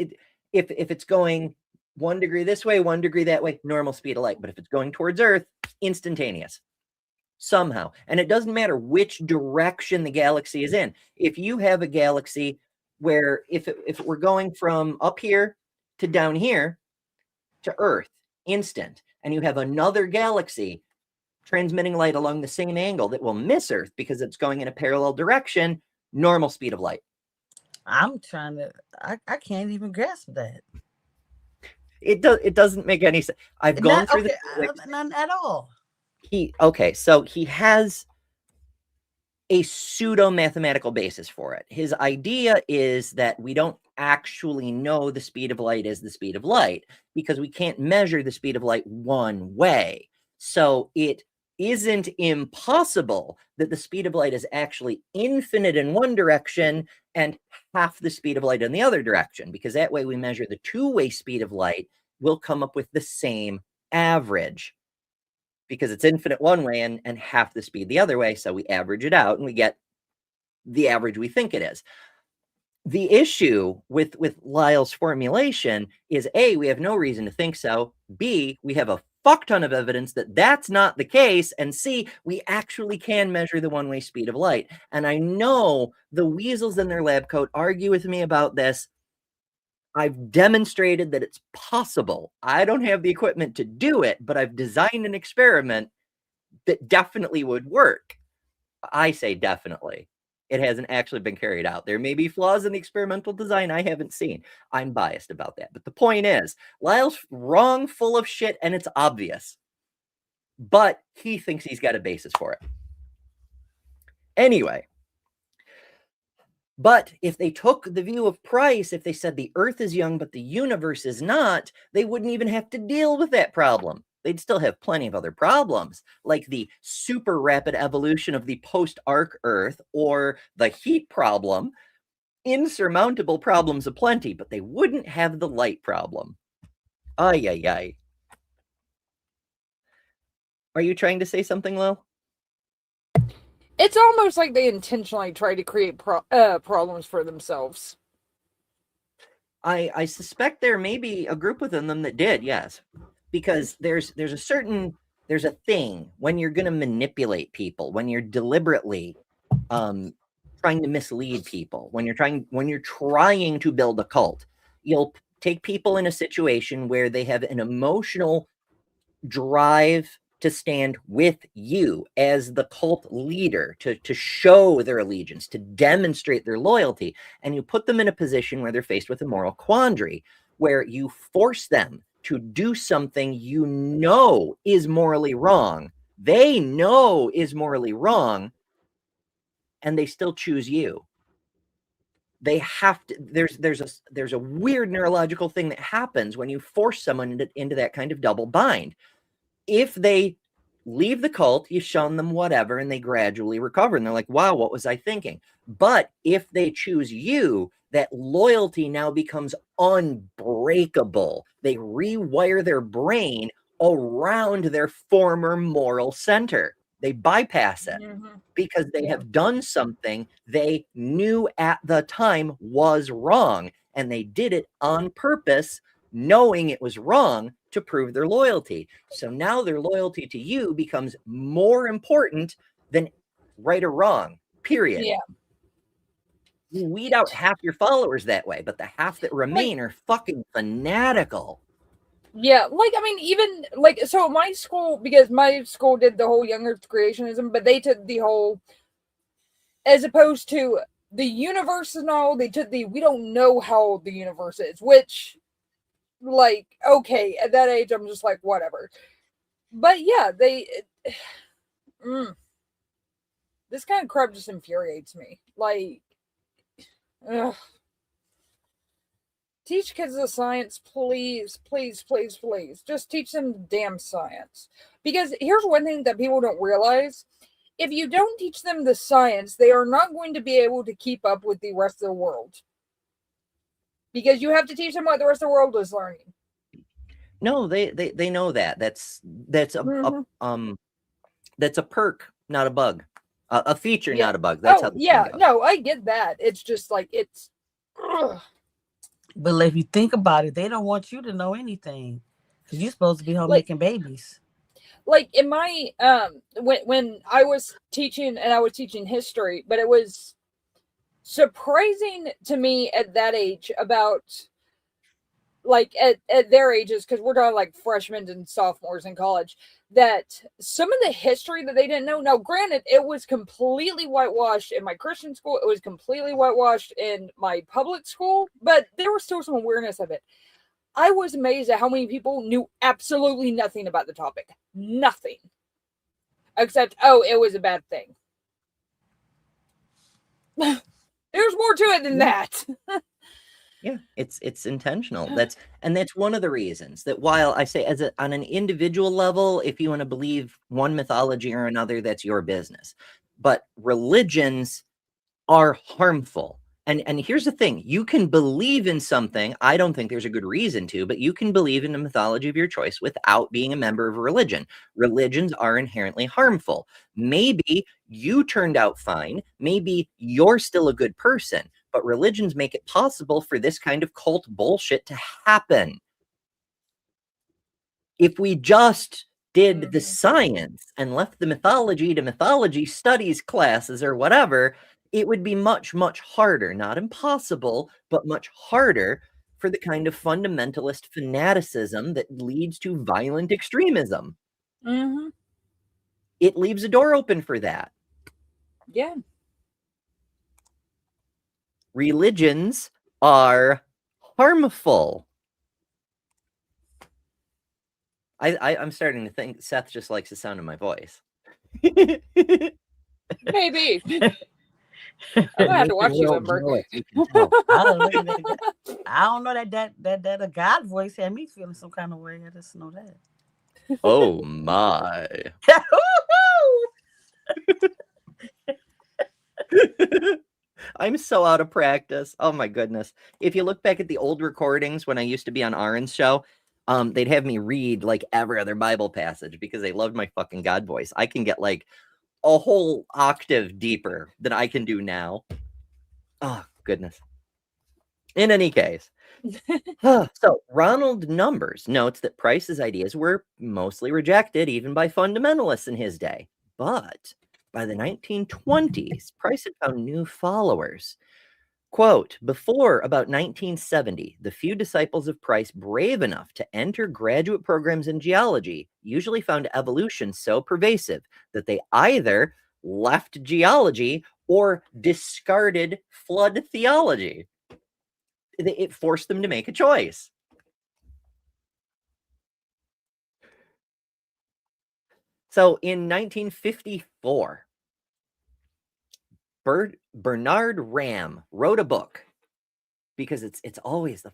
if it's going 1 degree this way, 1 degree that way, normal speed of light. But if it's going towards Earth, instantaneous somehow. And it doesn't matter which direction the galaxy is in. If you have a galaxy where if we're going from up here to down here to Earth, instant, and you have another galaxy transmitting light along the same angle that will miss Earth because it's going in a parallel direction, normal speed of light. I can't even grasp that. It doesn't make any sense. I've gone through none at all. So he has a pseudo mathematical basis for it. His idea is that we don't actually know the speed of light is the speed of light because we can't measure the speed of light one way. So it isn't impossible that the speed of light is actually infinite in one direction and half the speed of light in the other direction, because that way we measure the two-way speed of light, we'll come up with the same average because it's infinite one way and half the speed the other way. So we average it out and we get the average we think it is. The issue with Lyell's formulation is A, we have no reason to think so. B, we have a fuck ton of evidence that that's not the case. And C, we actually can measure the one-way speed of light. And I know the weasels in their lab coat argue with me about this. I've demonstrated that it's possible. I don't have the equipment to do it, but I've designed an experiment that definitely would work. I say definitely. It hasn't actually been carried out. There may be flaws in the experimental design I haven't seen. I'm biased about that. But the point is, Lyle's wrong, full of shit, and it's obvious. But he thinks he's got a basis for it. Anyway. But if they took the view of Price, if they said the Earth is young, but the universe is not, they wouldn't even have to deal with that problem. They'd still have plenty of other problems, like the super rapid evolution of the post-arc Earth or the heat problem. Insurmountable problems aplenty, but they wouldn't have the light problem. Ay, ay, ay. Are you trying to say something, Lil? It's almost like they intentionally try to create problems for themselves. I suspect there may be a group within them that did, yes. Because there's a thing when you're going to manipulate people, when you're deliberately trying to mislead people, when you're trying to build a cult, you'll take people in a situation where they have an emotional drive to stand with you as the cult leader, to show their allegiance, to demonstrate their loyalty, and you put them in a position where they're faced with a moral quandary, where you force them to do something you know is morally wrong. They know is morally wrong, and they still choose you. They have to. There's a weird neurological thing that happens when you force someone into that kind of double bind. If they leave the cult, you've shown them whatever, and they gradually recover, and they're like, wow, what was I thinking? But if they choose you, that loyalty now becomes unbreakable. They rewire their brain around their former moral center. They bypass it because they have done something they knew at the time was wrong, and they did it on purpose, knowing it was wrong, to prove their loyalty. So now their loyalty to you becomes more important than right or wrong, period. Yeah. You weed out half your followers that way, but the half that remain are fucking fanatical. Yeah, like, I mean, even, like, so my school, because my school did the whole young earth creationism, but they took the whole, as opposed to the universe and all, they took the, we don't know how the universe is, which, like, okay, at that age, I'm just like, whatever. But yeah, this kind of crap just infuriates me. Like, ugh. Teach kids the science, please, please, please, please. Just teach them damn science. Because here's one thing that people don't realize. If you don't teach them the science, they are not going to be able to keep up with the rest of the world. Because you have to teach them what the rest of the world is learning. No, they know that. That's a perk, not a bug. A feature, not a bug. That's how. Yeah, no, I get that. It's just like it's. Ugh. But if you think about it, they don't want you to know anything because you're supposed to be home making babies. Like in my when I was teaching, and I was teaching history, but it was surprising to me at that age about like at their ages, because we're talking like freshmen and sophomores in college, that some of the history that they didn't know. Now, granted, it was completely whitewashed in my Christian school. It was completely whitewashed in my public school, but there was still some awareness of it. I was amazed at how many people knew absolutely nothing about the topic. Nothing. Except, oh, it was a bad thing. There's more to it than that. Yeah, it's intentional. That's one of the reasons that while I say on an individual level, if you want to believe one mythology or another, that's your business. But religions are harmful. And here's the thing, you can believe in something. I don't think there's a good reason to, but you can believe in a mythology of your choice without being a member of a religion. Religions are inherently harmful. Maybe you turned out fine. Maybe you're still a good person. But religions make it possible for this kind of cult bullshit to happen. If we just did the science and left the mythology to mythology studies classes or whatever, it would be much, much harder, not impossible, but much harder for the kind of fundamentalist fanaticism that leads to violent extremism. Mm-hmm. It leaves a door open for that. Yeah. Religions are harmful. I'm starting to think Seth just likes the sound of my voice. Maybe. I'm gonna have to watch you, Ember. I don't know that a God voice had me feeling some kind of way. I just know that. Oh my. I'm so out of practice. Oh my goodness. If you look back at the old recordings when I used to be on Aaron's show, they'd have me read like every other Bible passage because they loved my fucking God voice. I can get like a whole octave deeper than I can do now. Oh, goodness. In any case. So Ronald Numbers notes that Price's ideas were mostly rejected even by fundamentalists in his day. But by the 1920s, Price had found new followers. Quote, before about 1970, the few disciples of Price brave enough to enter graduate programs in geology usually found evolution so pervasive that they either left geology or discarded flood theology. It forced them to make a choice. So in 1954, Bernard Ram wrote a book because it's always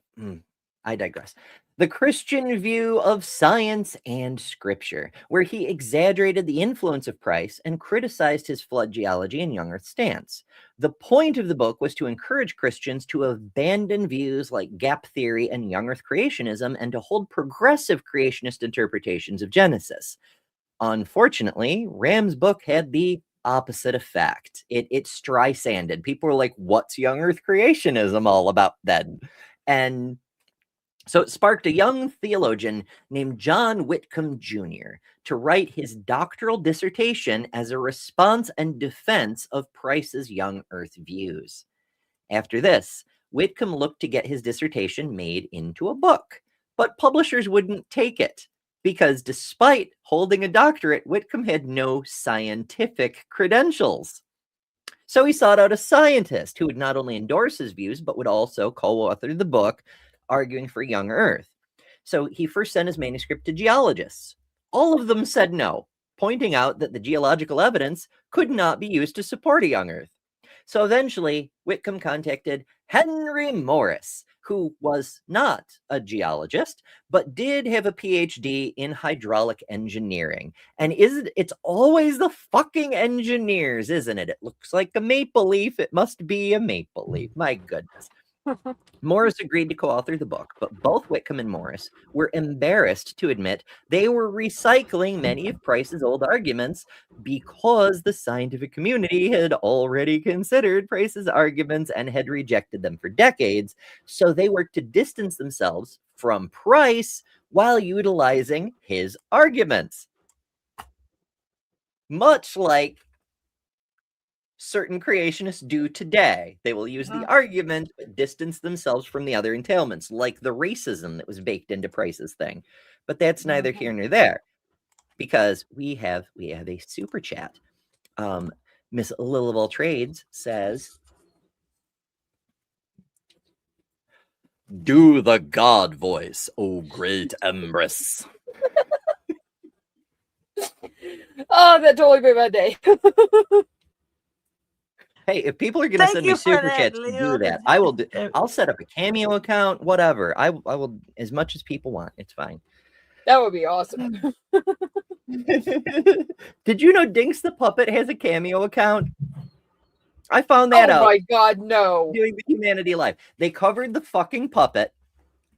I digress. The Christian View of Science and Scripture, where he exaggerated the influence of Price and criticized his flood geology and young earth stance. The point of the book was to encourage Christians to abandon views like gap theory and young earth creationism and to hold progressive creationist interpretations of Genesis. Unfortunately, Ram's book had the opposite effect. It Streisanded. People were like, what's young earth creationism all about then? And so it sparked a young theologian named John Whitcomb Jr. to write his doctoral dissertation as a response and defense of Price's young earth views. After this, Whitcomb looked to get his dissertation made into a book, but publishers wouldn't take it because despite holding a doctorate, Whitcomb had no scientific credentials. So he sought out a scientist who would not only endorse his views, but would also co-author the book, arguing for young earth. So he first sent his manuscript to geologists. All of them said no, pointing out that the geological evidence could not be used to support a young earth. So eventually, Whitcomb contacted Henry Morris, who was not a geologist, but did have a PhD in hydraulic engineering. And it's always the fucking engineers, isn't it? It looks like a maple leaf. It must be a maple leaf. My goodness. Morris agreed to co-author the book, but both Whitcomb and Morris were embarrassed to admit they were recycling many of Price's old arguments because the scientific community had already considered Price's arguments and had rejected them for decades. So they worked to distance themselves from Price while utilizing his arguments. Much like certain creationists do today. They will use the argument but distance themselves from the other entailments, like the racism that was baked into Price's thing. But that's neither here nor there, because we have a super chat. Miss Lilibel Trades says, "Do the God voice, oh great Empress." Oh, that totally made my day. Hey, if people are going to send me super chats to do that, I will. I'll set up a Cameo account, whatever. I will, as much as people want. It's fine. That would be awesome. Did you know Dinks the Puppet has a Cameo account? I found that out. Oh my God, no! Doing the Humanity Live, they covered the fucking puppet,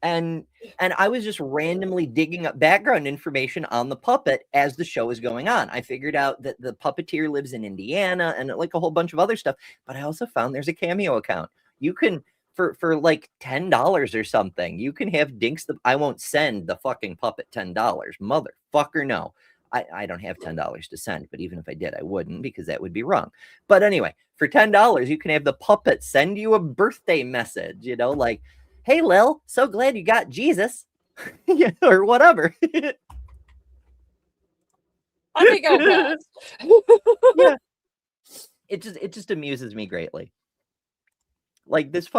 and I was just randomly digging up background information on the puppet as the show was going on. I figured out that the puppeteer lives in Indiana and like a whole bunch of other stuff, but I also found there's a Cameo account. You can for like $10 or something. You can have Dinks the I won't send the fucking puppet $10. Motherfucker, no. I don't have $10 to send, but even if I did, I wouldn't, because that would be wrong. But anyway, for $10, you can have the puppet send you a birthday message, you know, like, hey, Lil, so glad you got Jesus. Yeah, or whatever. I think I'll pass. Yeah. It just amuses me greatly. Like, this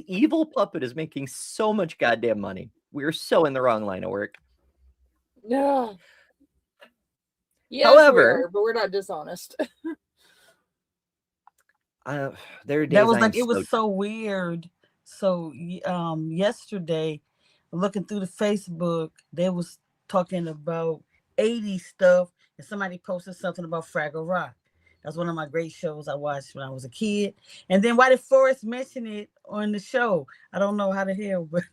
evil puppet is making so much goddamn money. We're so in the wrong line of work. No. Yes, However, we are, but we're not dishonest. there are days That was I'm like, it so was so weird. So yesterday, looking through the Facebook, they was talking about 80s stuff, and somebody posted something about Fraggle Rock. That's one of my great shows I watched when I was a kid. And then why did Forrest mention it on the show? I don't know how the hell, but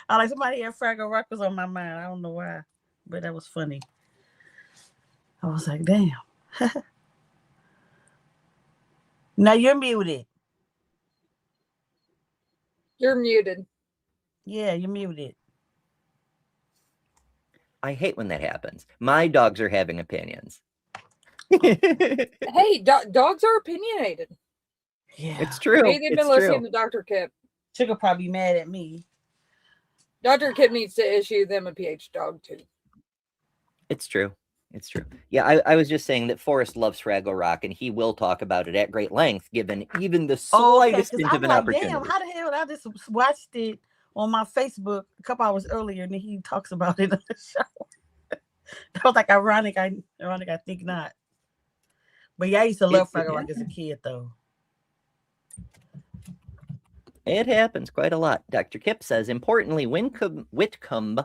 I like somebody had Fraggle Rock was on my mind. I don't know why, but that was funny. I was like, damn. Now you're muted. You're muted. Yeah, you're muted. I hate when that happens. My dogs are having opinions. Hey, dogs are opinionated. Yeah, it's true. Hey, they've been listening to Dr. Kip. Sugar probably mad at me. Dr. Kip needs to issue them a PH dog too. It's true. It's true. Yeah, I was just saying that Forrest loves Fraggle Rock, and he will talk about it at great length, given even the slightest hint of an opportunity. Damn, how the hell did I just watched it on my Facebook a couple hours earlier, and then he talks about it on the show. That was like ironic. I think not. But yeah, I used to love Fraggle Rock as a kid, though. It happens quite a lot. Dr. Kip says, importantly, Whitcomb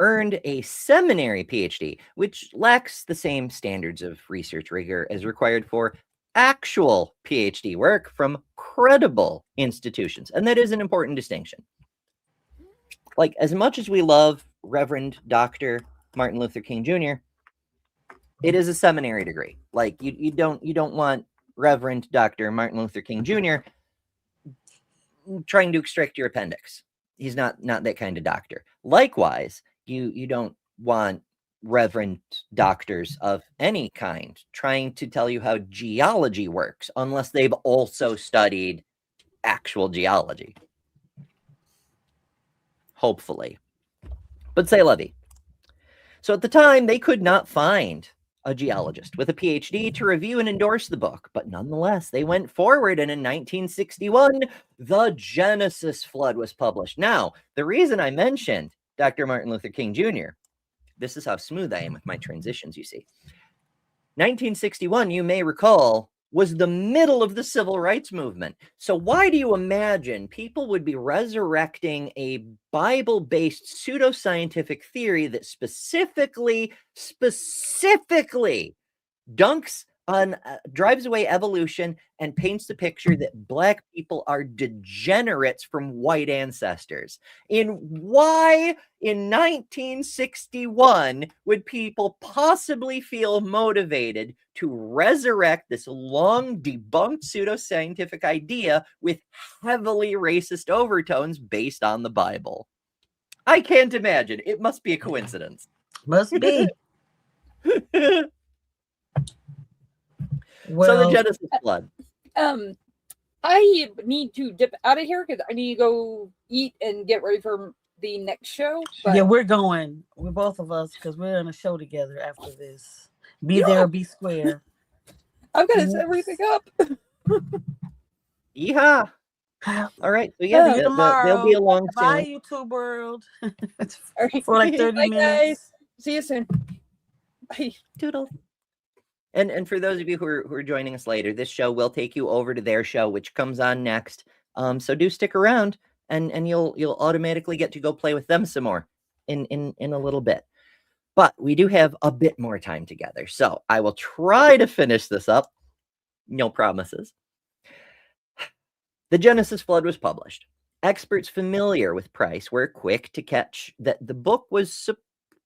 earned a seminary PhD, which lacks the same standards of research rigor as required for actual PhD work from credible institutions. And that is an important distinction. Like, as much as we love Reverend Dr. Martin Luther King Jr., it is a seminary degree. Like, you don't want Reverend Dr. Martin Luther King Jr. trying to extract your appendix. He's not that kind of doctor. Likewise, you don't want reverend doctors of any kind trying to tell you how geology works unless they've also studied actual geology. Hopefully. But say Levy. So at the time, they could not find a geologist with a PhD to review and endorse the book, but nonetheless, they went forward, and in 1961, The Genesis Flood was published. Now, the reason I mentioned Dr. Martin Luther King Jr., this is how smooth I am with my transitions, you see. 1961, you may recall, was the middle of the civil rights movement. So why do you imagine people would be resurrecting a Bible-based pseudoscientific theory that specifically dunks on, drives away evolution and paints the picture that Black people are degenerates from white ancestors? Why in 1961 would people possibly feel motivated to resurrect this long debunked pseudoscientific idea with heavily racist overtones based on the Bible? I can't imagine. It must be a coincidence. Must be. So the Genesis flood. I need to dip out of here because I need to go eat and get ready for the next show. But yeah, we're going. We're both of us because we're in a show together after this. Be there or be square. I've got to set everything up. Yeehaw. All right. So yeah, there'll be a long Bye, YouTube world. For like 30 minutes. Guys. See you soon. Bye. Toodle. And for those of you who are joining us later, this show will take you over to their show, which comes on next. So do stick around, and you'll automatically get to go play with them some more in a little bit. But we do have a bit more time together, so I will try to finish this up. No promises. The Genesis Flood was published. Experts familiar with Price were quick to catch that the book was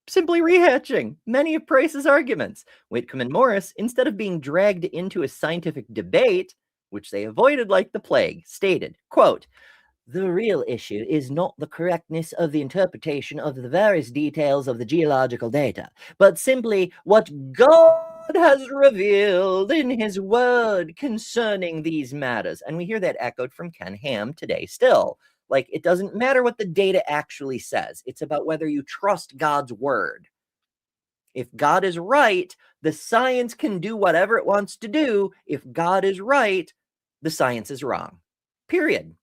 simply rehashing many of Price's arguments. Whitcomb and Morris, instead of being dragged into a scientific debate, which they avoided like the plague, stated, quote, "The real issue is not the correctness of the interpretation of the various details of the geological data, but simply what God has revealed in his word concerning these matters." And we hear that echoed from Ken Ham today still. Like, it doesn't matter what the data actually says. It's about whether you trust God's word. If God is right, the science can do whatever it wants to do. If God is right, the science is wrong. Period.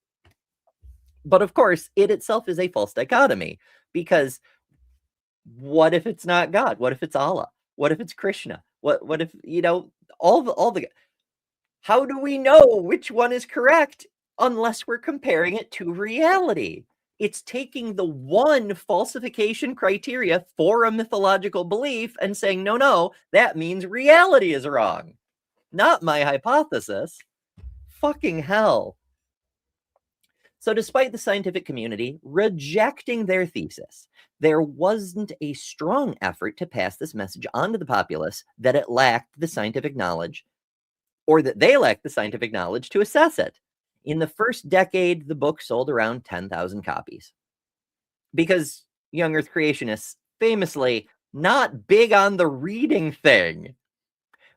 But of course, it itself is a false dichotomy, because what if it's not God? What if it's Allah? What if it's Krishna? What if, all the how do we know which one is correct unless we're comparing it to reality? It's taking the one falsification criteria for a mythological belief and saying, no, that means reality is wrong, not my hypothesis. Fucking hell. So despite the scientific community rejecting their thesis, there wasn't a strong effort to pass this message on to the populace that it lacked the scientific knowledge, or that they lacked the scientific knowledge to assess it. In the first decade, the book sold around 10,000 copies. Because young Earth creationists, famously, not big on the reading thing.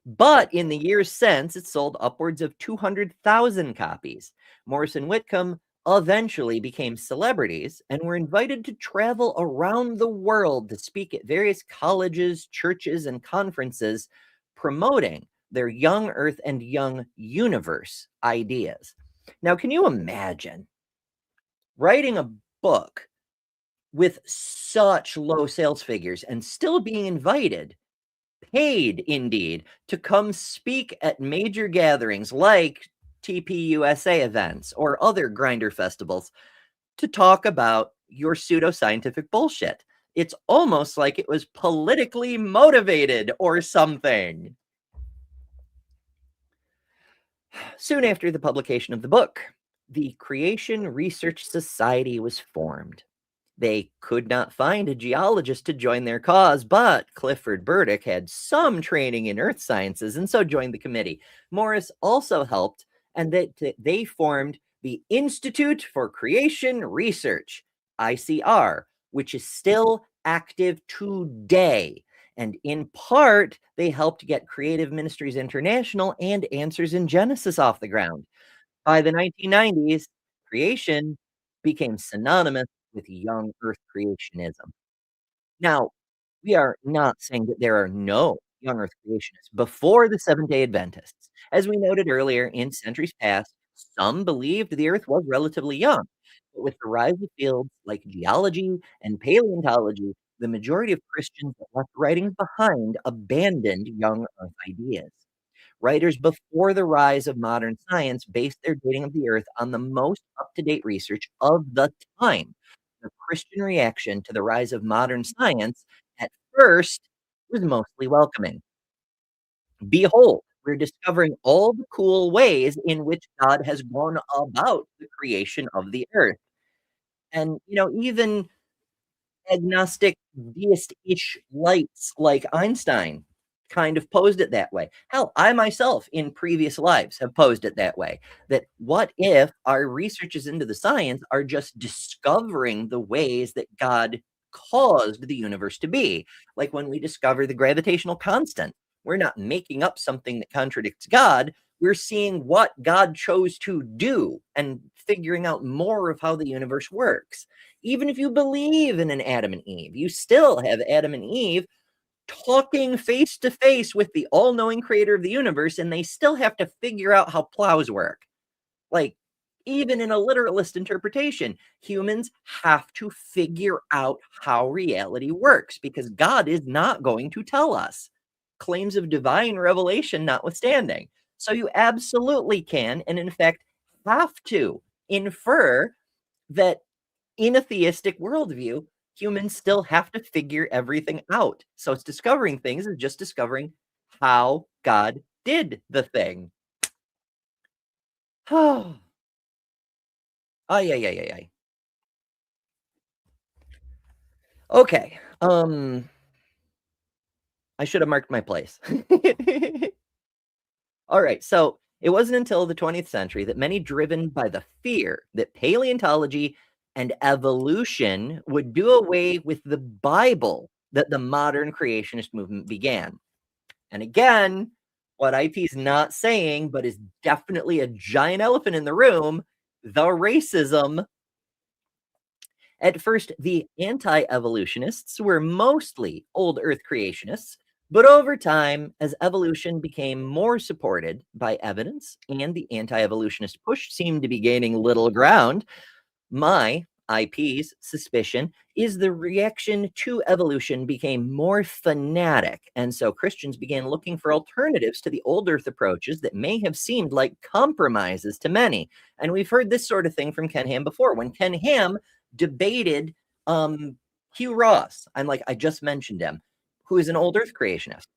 But in the years since, it sold upwards of 200,000 copies. Morrison Whitcomb eventually became celebrities and were invited to travel around the world to speak at various colleges, churches, and conferences promoting their young Earth and young universe ideas. Now, can you imagine writing a book with such low sales figures and still being invited, paid indeed, to come speak at major gatherings like TPUSA events or other grinder festivals to talk about your pseudoscientific bullshit? It's almost like it was politically motivated or something. Soon after the publication of the book, the Creation Research Society was formed. They could not find a geologist to join their cause, but Clifford Burdick had some training in earth sciences and so joined the committee. Morris also helped, and they formed the Institute for Creation Research, ICR, which is still active today. And in part, they helped get Creative Ministries International and Answers in Genesis off the ground. By the 1990s, creation became synonymous with young Earth creationism. Now, we are not saying that there are no young Earth creationists before the Seventh-day Adventists. As we noted earlier, in centuries past, some believed the Earth was relatively young. But with the rise of fields like geology and paleontology, the majority of Christians that left writings behind abandoned young Earth ideas. Writers before the rise of modern science based their dating of the Earth on the most up-to-date research of the time. The Christian reaction to the rise of modern science at first was mostly welcoming. Behold, we're discovering all the cool ways in which God has gone about the creation of the Earth. And, even agnostic, deist-ish lights like Einstein kind of posed it that way. Hell, I myself in previous lives have posed it that way, that what if our researches into the science are just discovering the ways that God caused the universe to be? Like when we discover the gravitational constant, we're not making up something that contradicts God. We're seeing what God chose to do and figuring out more of how the universe works. Even if you believe in an Adam and Eve, you still have Adam and Eve talking face to face with the all-knowing creator of the universe, and they still have to figure out how plows work. Like, even in a literalist interpretation, humans have to figure out how reality works because God is not going to tell us, claims of divine revelation notwithstanding. So you absolutely can, and in fact have to, infer that in a theistic worldview, humans still have to figure everything out. So it's discovering things is just discovering how God did the thing. Oh, ay. Okay. I should have marked my place. All right. So It wasn't until the 20th century that many, driven by the fear that paleontology and evolution would do away with the Bible, that the modern creationist movement began. And again, what IP's not saying, but is definitely a giant elephant in the room, the racism. At first, the anti-evolutionists were mostly old Earth creationists, but over time, as evolution became more supported by evidence and the anti-evolutionist push seemed to be gaining little ground, my, IP's, suspicion is the reaction to evolution became more fanatic, and so Christians began looking for alternatives to the old Earth approaches that may have seemed like compromises to many. And we've heard this sort of thing from Ken Ham before. When Ken Ham debated Hugh Ross, I just mentioned him, who is an old Earth creationist.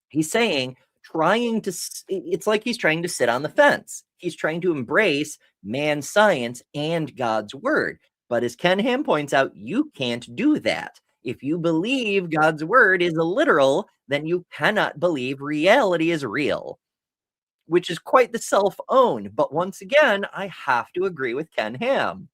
He's saying, it's like he's trying to sit on the fence. He's trying to embrace man's science and God's word. But as Ken Ham points out, you can't do that. If you believe God's word is literal, then you cannot believe reality is real, which is quite the self-own. But once again, I have to agree with Ken Ham.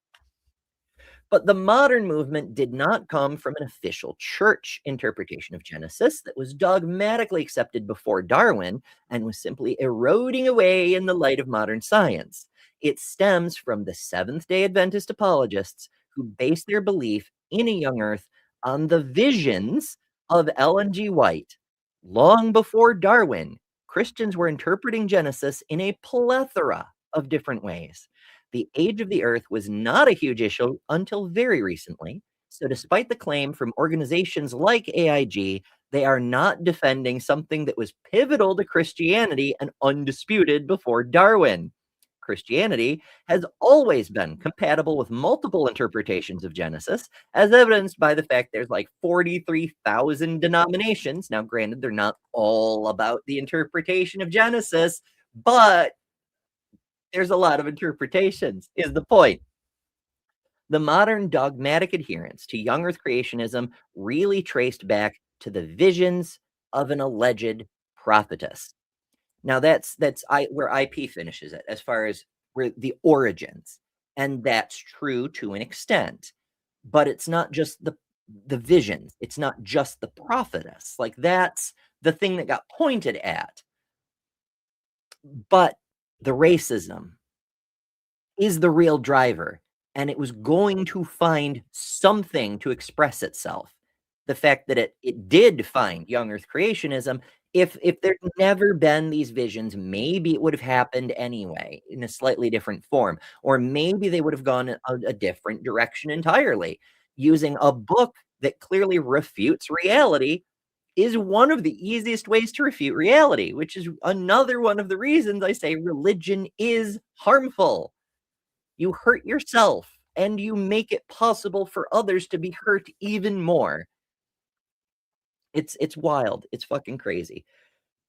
But the modern movement did not come from an official church interpretation of Genesis that was dogmatically accepted before Darwin and was simply eroding away in the light of modern science. It stems from the Seventh-day Adventist apologists who base their belief in a young Earth on the visions of Ellen G. White. Long before Darwin, Christians were interpreting Genesis in a plethora of different ways. The age of the Earth was not a huge issue until very recently. So despite the claim from organizations like AIG, they are not defending something that was pivotal to Christianity and undisputed before Darwin. Christianity has always been compatible with multiple interpretations of Genesis, as evidenced by the fact there's 43,000 denominations. Now, granted, they're not all about the interpretation of Genesis, but there's a lot of interpretations, is the point. The modern dogmatic adherence to young Earth creationism really traced back to the visions of an alleged prophetess. Now, that's where IP finishes it, as far as where the origins, and that's true to an extent. But it's not just the visions. It's not just the prophetess. That's the thing that got pointed at. But the racism is the real driver, and it was going to find something to express itself. The fact that it did find young Earth creationism, if there'd never been these visions, maybe it would have happened anyway in a slightly different form, or maybe they would have gone a different direction entirely. Using a book that clearly refutes reality is one of the easiest ways to refute reality, which is another one of the reasons I say religion is harmful. You hurt yourself, and you make it possible for others to be hurt even more. It's wild. It's fucking crazy.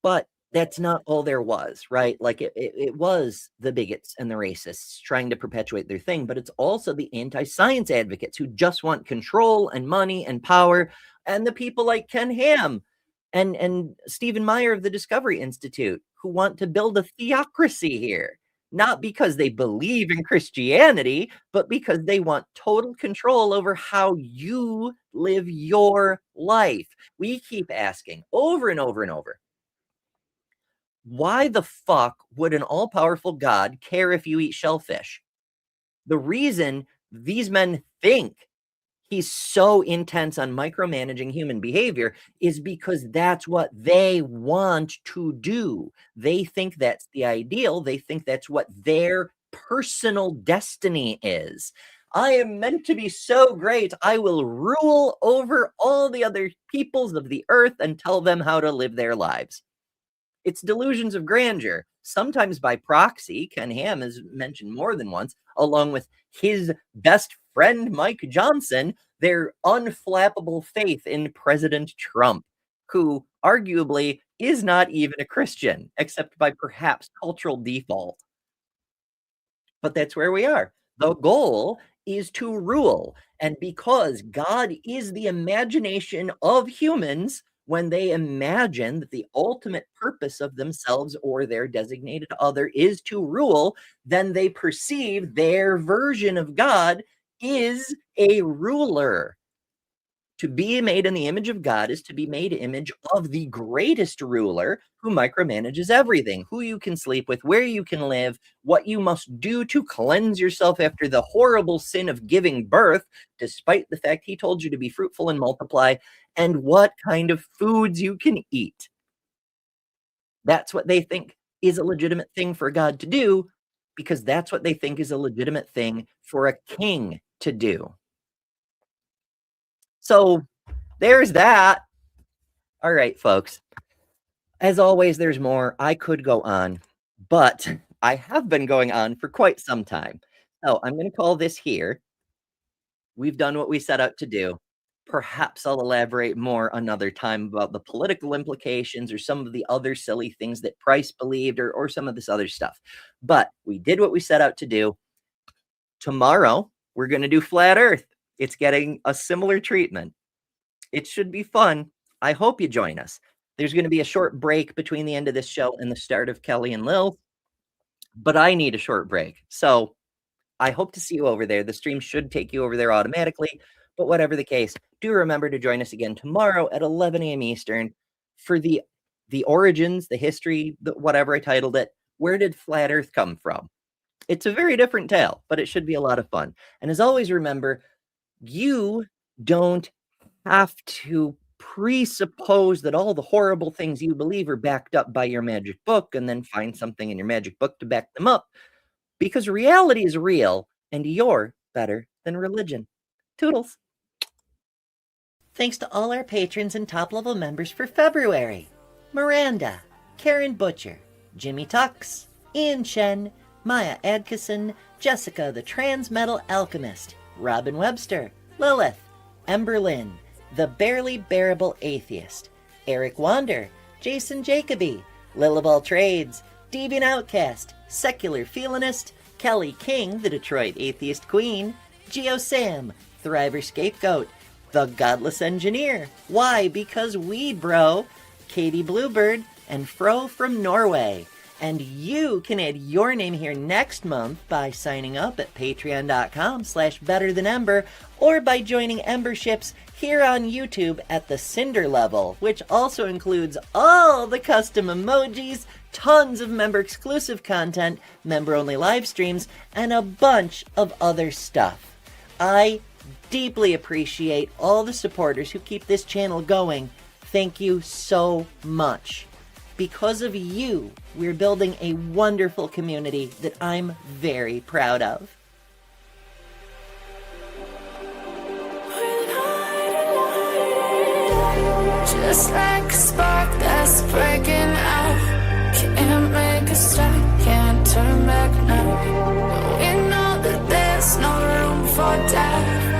But that's not all there was, right? It was the bigots and the racists trying to perpetuate their thing, but it's also the anti-science advocates who just want control and money and power, and the people like Ken Ham and Stephen Meyer of the Discovery Institute who want to build a theocracy here, not because they believe in Christianity, but because they want total control over how you live your life. We keep asking over and over and over, why the fuck would an all-powerful God care if you eat shellfish? The reason these men think he's so intense on micromanaging human behavior is because that's what they want to do. They think that's the ideal. They think that's what their personal destiny is. I am meant to be so great, I will rule over all the other peoples of the earth and tell them how to live their lives. It's delusions of grandeur, sometimes by proxy. Ken Ham has mentioned more than once, along with his best friend, Mike Johnson, their unflappable faith in President Trump, who arguably is not even a Christian, except by perhaps cultural default. But that's where we are. The goal is to rule. And because God is the imagination of humans, when they imagine that the ultimate purpose of themselves or their designated other is to rule, then they perceive their version of God is a ruler. To be made in the image of God is to be made image of the greatest ruler who micromanages everything, who you can sleep with, where you can live, what you must do to cleanse yourself after the horrible sin of giving birth, despite the fact he told you to be fruitful and multiply, and what kind of foods you can eat. That's what they think is a legitimate thing for God to do, because that's what they think is a legitimate thing for a king to do. So there's that. All right, folks. As always, there's more. I could go on, but I have been going on for quite some time. So I'm going to call this here. We've done what we set out to do. Perhaps I'll elaborate more another time about the political implications or some of the other silly things that Price believed or some of this other stuff. But we did what we set out to do. Tomorrow, we're going to do Flat Earth. It's getting a similar treatment. It should be fun. I hope you join us. There's going to be a short break between the end of this show and the start of Kelly and Lil, but I need a short break. So I hope to see you over there. The stream should take you over there automatically, but whatever the case, do remember to join us again tomorrow at 11 a.m. Eastern for the origins, the history, whatever I titled it. Where did Flat Earth come from? It's a very different tale, but it should be a lot of fun. And as always, remember, you don't have to presuppose that all the horrible things you believe are backed up by your magic book and then find something in your magic book to back them up, because reality is real and you're better than religion. Toodles. Thanks to all our patrons and top-level members for February. Miranda, Karen Butcher, Jimmy Tux, Ian Chen, Maya Adkison, Jessica the Transmetal Alchemist, Robin Webster, Lilith, Ember Lynn, The Barely Bearable Atheist, Eric Wander, Jason Jacoby, Liliball Trades, Deviant Outcast, Secular Feelinist, Kelly King, the Detroit Atheist Queen, Geo Sam, Thriver Scapegoat, The Godless Engineer, Why? Because Weed Bro, Katie Bluebird, and Fro from Norway. And you can add your name here next month by signing up at patreon.com/betterthanember or by joining Emberships here on YouTube at the Cinder level, which also includes all the custom emojis, tons of member-exclusive content, member-only live streams, and a bunch of other stuff. I deeply appreciate all the supporters who keep this channel going. Thank you so much. Because of you, we're building a wonderful community that I'm very proud of. Just like a spark that's breaking out, can't make a stop, can't turn back now. We know that there's no room for doubt.